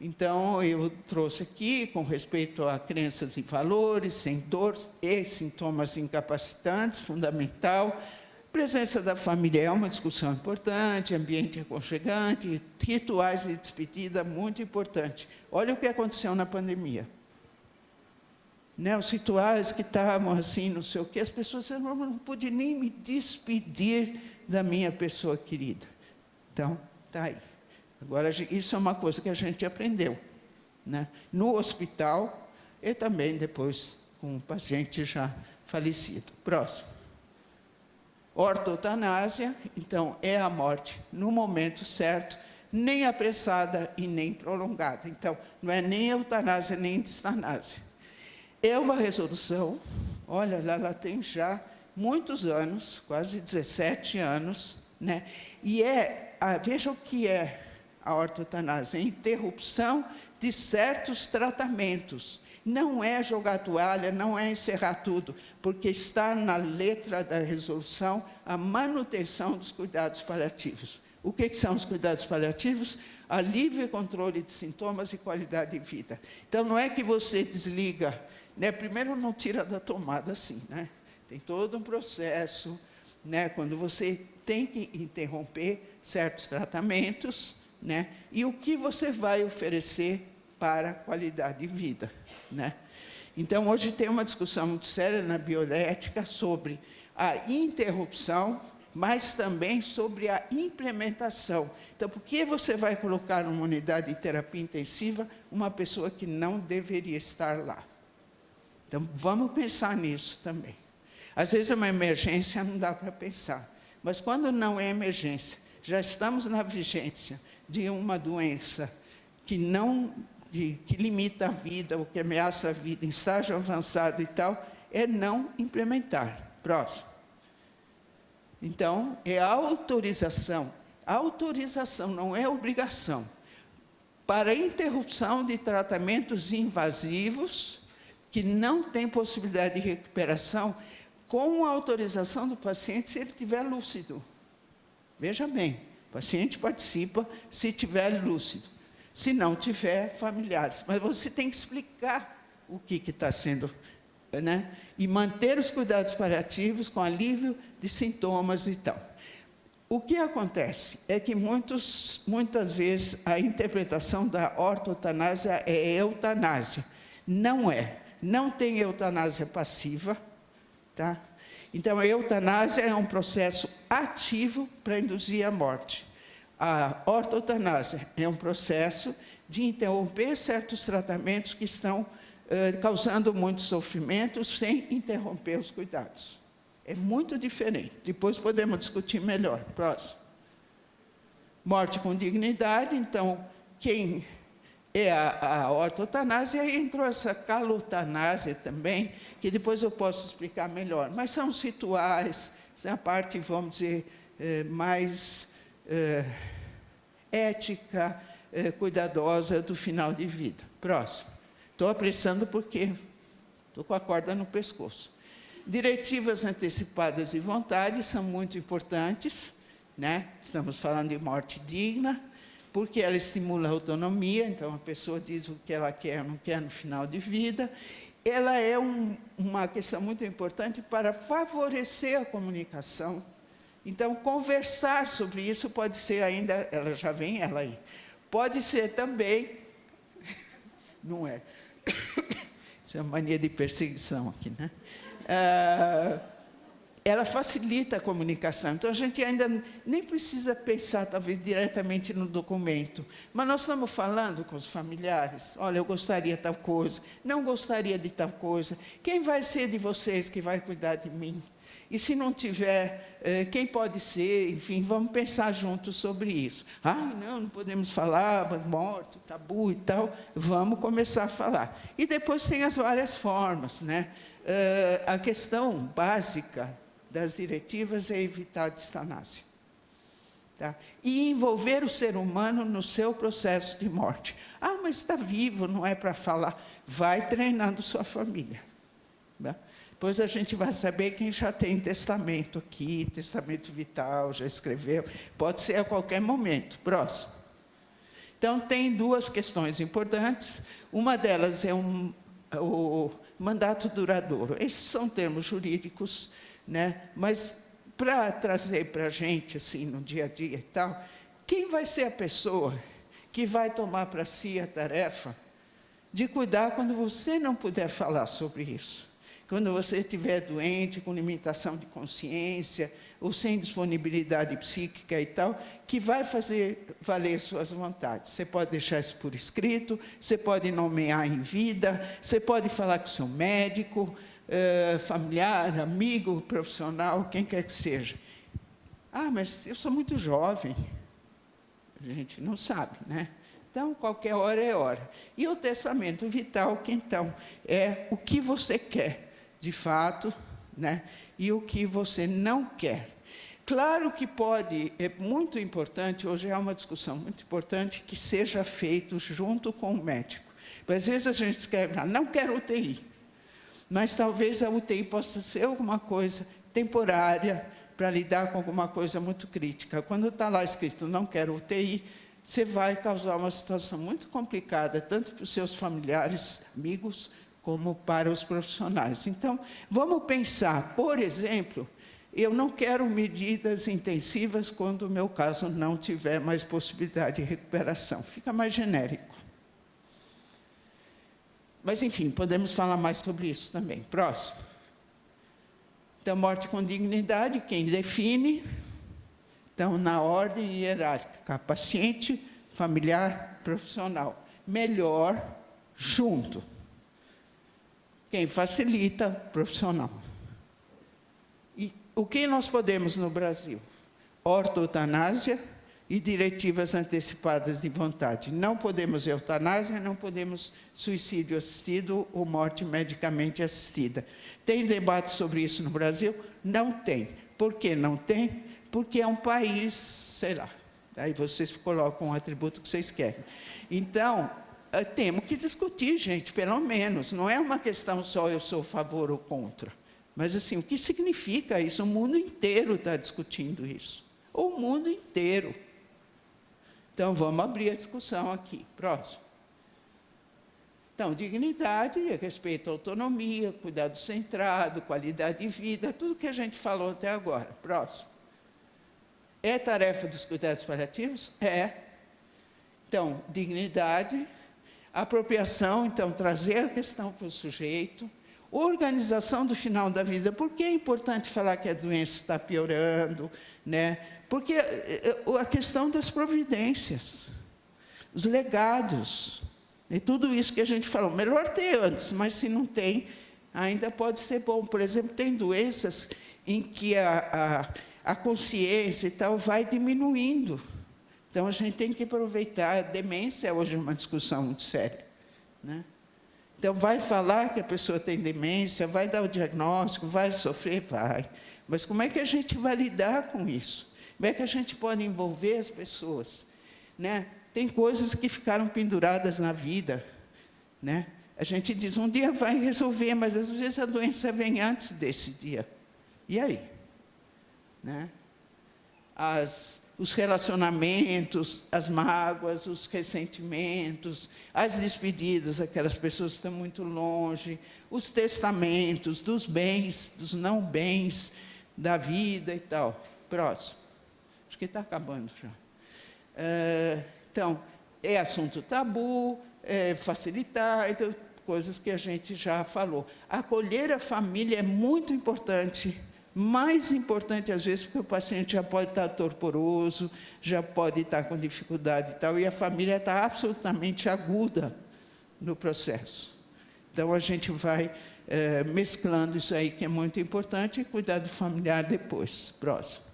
Então, eu trouxe aqui, com respeito a crenças e valores, sem dor e sintomas incapacitantes, fundamental. Presença da família é uma discussão importante, ambiente aconchegante, rituais de despedida muito importante. Olha o que aconteceu na pandemia. Né, os rituais que estavam assim, não sei o quê, as pessoas disseram, não pude nem me despedir da minha pessoa querida. Então, está aí. Agora, isso é uma coisa que a gente aprendeu, né? No hospital e também depois com o paciente já falecido. Próximo. Ortotanásia, então, é a morte no momento certo, nem apressada e nem prolongada. Então, não é nem eutanásia, nem distanásia. É uma resolução, olha, ela tem já muitos anos, quase 17 anos, né? E veja o que é a ortotanásia, a interrupção de certos tratamentos. Não é jogar toalha, não é encerrar tudo, porque está na letra da resolução a manutenção dos cuidados paliativos. O que são os cuidados paliativos? Alívio e controle de sintomas e qualidade de vida. Então, não é que você desliga, né? Primeiro, não tira da tomada assim, né? Tem todo um processo, né? Quando você tem que interromper certos tratamentos, né? E o que você vai oferecer para a qualidade de vida, né? Então, hoje tem uma discussão muito séria na bioética sobre a interrupção, mas também sobre a implementação. Então, por que você vai colocar numa unidade de terapia intensiva uma pessoa que não deveria estar lá? Então, vamos pensar nisso também. Às vezes, uma emergência não dá para pensar, mas quando não é emergência, já estamos na vigência de uma doença que limita a vida, ou que ameaça a vida em estágio avançado e tal, é não implementar. Próximo. Então, é autorização. Autorização, não é obrigação. Para interrupção de tratamentos invasivos, que não tem possibilidade de recuperação, com a autorização do paciente, se ele estiver lúcido. Veja bem, o paciente participa se estiver lúcido. Se não tiver, familiares. Mas você tem que explicar o que está sendo, né? E manter os cuidados paliativos com alívio de sintomas e tal. O que acontece é que muitas vezes a interpretação da ortotanásia é eutanásia. Não é. Não tem eutanásia passiva, tá? Então, a eutanásia é um processo ativo para induzir a morte. A ortotanásia é um processo de interromper certos tratamentos que estão causando muito sofrimento sem interromper os cuidados. É muito diferente. Depois podemos discutir melhor. Próximo. Morte com dignidade. Então, quem é a ortotanásia, e entrou essa calotanásia também, que depois eu posso explicar melhor. Mas são os rituais, a parte, vamos dizer, mais ética, cuidadosa do final de vida. Próximo. Estou apressando porque estou com a corda no pescoço. Diretivas antecipadas de vontade são muito importantes, né? Estamos falando de morte digna. porque ela estimula a autonomia, então a pessoa diz o que ela quer ou não quer no final de vida. Ela é uma questão muito importante para favorecer a comunicação. Então, conversar sobre isso pode ser ainda, ela já vem, ela aí, pode ser também, não é, isso é uma mania de perseguição aqui, né? Ela facilita a comunicação. Então, a gente ainda nem precisa pensar, talvez, diretamente no documento. Mas nós estamos falando com os familiares. Olha, eu gostaria de tal coisa, não gostaria de tal coisa. Quem vai ser de vocês que vai cuidar de mim? E se não tiver, quem pode ser? Enfim, vamos pensar juntos sobre isso. Não podemos falar, morte, tabu e tal. Vamos começar a falar. E depois tem as várias formas, né? A questão básica das diretivas é evitar a distanásia. Tá? E envolver o ser humano no seu processo de morte. Mas está vivo, não é para falar. Vai treinando sua família. Tá? Depois a gente vai saber quem já tem testamento aqui, testamento vital, já escreveu. Pode ser a qualquer momento. Próximo. Então, tem duas questões importantes. Uma delas é o mandato duradouro. Esses são termos jurídicos, né? Mas, para trazer para a gente, assim, no dia a dia e tal, quem vai ser a pessoa que vai tomar para si a tarefa de cuidar quando você não puder falar sobre isso? Quando você estiver doente, com limitação de consciência, ou sem disponibilidade psíquica e tal, que vai fazer valer suas vontades. Você pode deixar isso por escrito, você pode nomear em vida, você pode falar com o seu médico, familiar, amigo, profissional, quem quer que seja. Mas eu sou muito jovem. A gente não sabe, né? Então, qualquer hora é hora. E o testamento vital, que então é o que você quer, de fato, né? E o que você não quer. Claro que pode, é muito importante, hoje é uma discussão muito importante, que seja feito junto com o médico. Às vezes a gente escreve lá, não quero UTI, mas talvez a UTI possa ser alguma coisa temporária para lidar com alguma coisa muito crítica. Quando está lá escrito, não quero UTI, você vai causar uma situação muito complicada, tanto para os seus familiares, amigos, como para os profissionais. Então, vamos pensar, por exemplo, eu não quero medidas intensivas quando o meu caso não tiver mais possibilidade de recuperação. Fica mais genérico. Mas, enfim, podemos falar mais sobre isso também. Próximo. Então, morte com dignidade, quem define? Então, na ordem hierárquica, paciente, familiar, profissional. Melhor, junto. Quem facilita, profissional. E o que nós podemos no Brasil? Ortotanásia e diretivas antecipadas de vontade. Não podemos eutanásia, não podemos suicídio assistido ou morte medicamente assistida. Tem debate sobre isso no Brasil? Não tem. Por que não tem? Porque é um país, sei lá, aí vocês colocam o atributo que vocês querem. Então, temos que discutir, gente, pelo menos. Não é uma questão só eu sou a favor ou contra. Mas, assim, o que significa isso? O mundo inteiro está discutindo isso. O mundo inteiro. Então, vamos abrir a discussão aqui. Próximo. Então, dignidade, respeito à autonomia, cuidado centrado, qualidade de vida, tudo que a gente falou até agora. Próximo. É tarefa dos cuidados paliativos? É. Então, dignidade, apropriação, então, trazer a questão para o sujeito, organização do final da vida. Por que é importante falar que a doença está piorando, né? Porque a questão das providências, os legados, e tudo isso que a gente falou, melhor ter antes, mas se não tem, ainda pode ser bom. Por exemplo, tem doenças em que a consciência e tal vai diminuindo. Então, a gente tem que aproveitar. A demência hoje é uma discussão muito séria, né? Então, vai falar que a pessoa tem demência, vai dar o diagnóstico, vai sofrer? Vai. Mas como é que a gente vai lidar com isso? Como é que a gente pode envolver as pessoas, né? Tem coisas que ficaram penduradas na vida, né? A gente diz, um dia vai resolver, mas às vezes a doença vem antes desse dia. E aí? Né? As os relacionamentos, as mágoas, os ressentimentos, as despedidas, aquelas pessoas que estão muito longe, os testamentos dos bens, dos não bens, da vida e tal. Próximo. Acho que está acabando já. Então, é assunto tabu, facilitar, então, coisas que a gente já falou. Acolher a família é muito importante, mais importante às vezes, porque o paciente já pode estar torporoso, já pode estar com dificuldade e tal, e a família está absolutamente aguda no processo. Então, a gente vai mesclando isso aí, que é muito importante, e cuidado familiar depois. Próximo.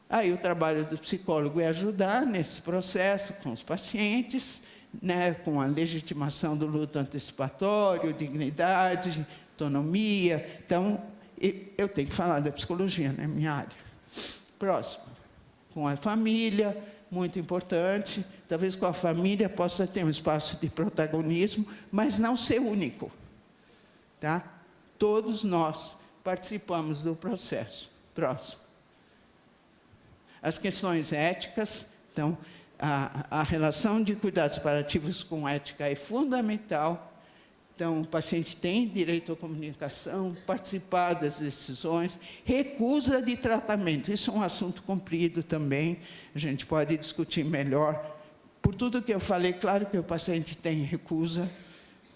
Aí o trabalho do psicólogo é ajudar nesse processo com os pacientes, né, com a legitimação do luto antecipatório, dignidade, autonomia. Então, eu tenho que falar da psicologia, né, minha área. Próximo. Com a família, muito importante. Talvez com a família possa ter um espaço de protagonismo, mas não ser único. Tá? Todos nós participamos do processo. Próximo. As questões éticas, então, a relação de cuidados paliativos com ética é fundamental. Então, o paciente tem direito à comunicação, participar das decisões, recusa de tratamento. Isso é um assunto comprido também, a gente pode discutir melhor. Por tudo que eu falei, claro que o paciente tem recusa,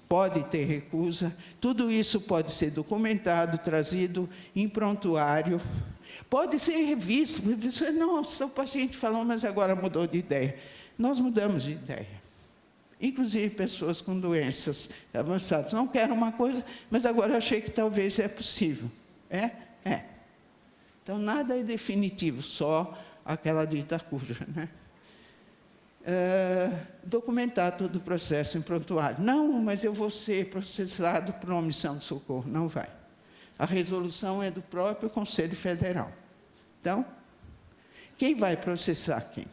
pode ter recusa. Tudo isso pode ser documentado, trazido em prontuário. Pode ser revisto. Nossa, o paciente falou, mas agora mudou de ideia. Nós mudamos de ideia. Inclusive pessoas com doenças avançadas. Não quero uma coisa, mas agora achei que talvez é possível. É? É. Então, nada é definitivo, só aquela dita cuja, né? Documentar todo o processo em prontuário. Não, mas eu vou ser processado por omissão de socorro. Não vai. A resolução é do próprio Conselho Federal. Então, quem vai processar quem?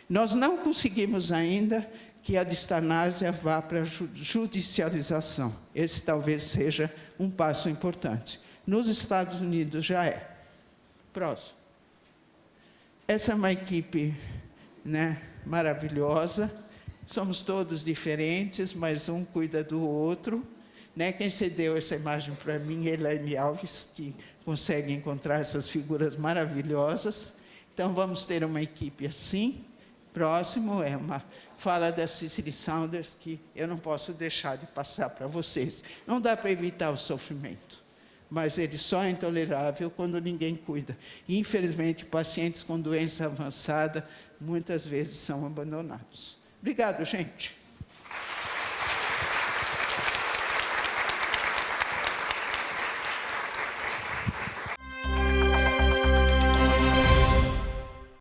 Nós não conseguimos ainda que a distanásia vá para a judicialização. Esse talvez seja um passo importante. Nos Estados Unidos já é. Próximo. Essa é uma equipe, né, maravilhosa. Somos todos diferentes, mas um cuida do outro. Né? Quem cedeu essa imagem para mim é Elaine Alves, que consegue encontrar essas figuras maravilhosas. Então, vamos ter uma equipe assim. Próximo é uma fala da Cicely Saunders, que eu não posso deixar de passar para vocês. Não dá para evitar o sofrimento, mas ele só é intolerável quando ninguém cuida. E, infelizmente, pacientes com doença avançada, muitas vezes são abandonados. Obrigado, gente.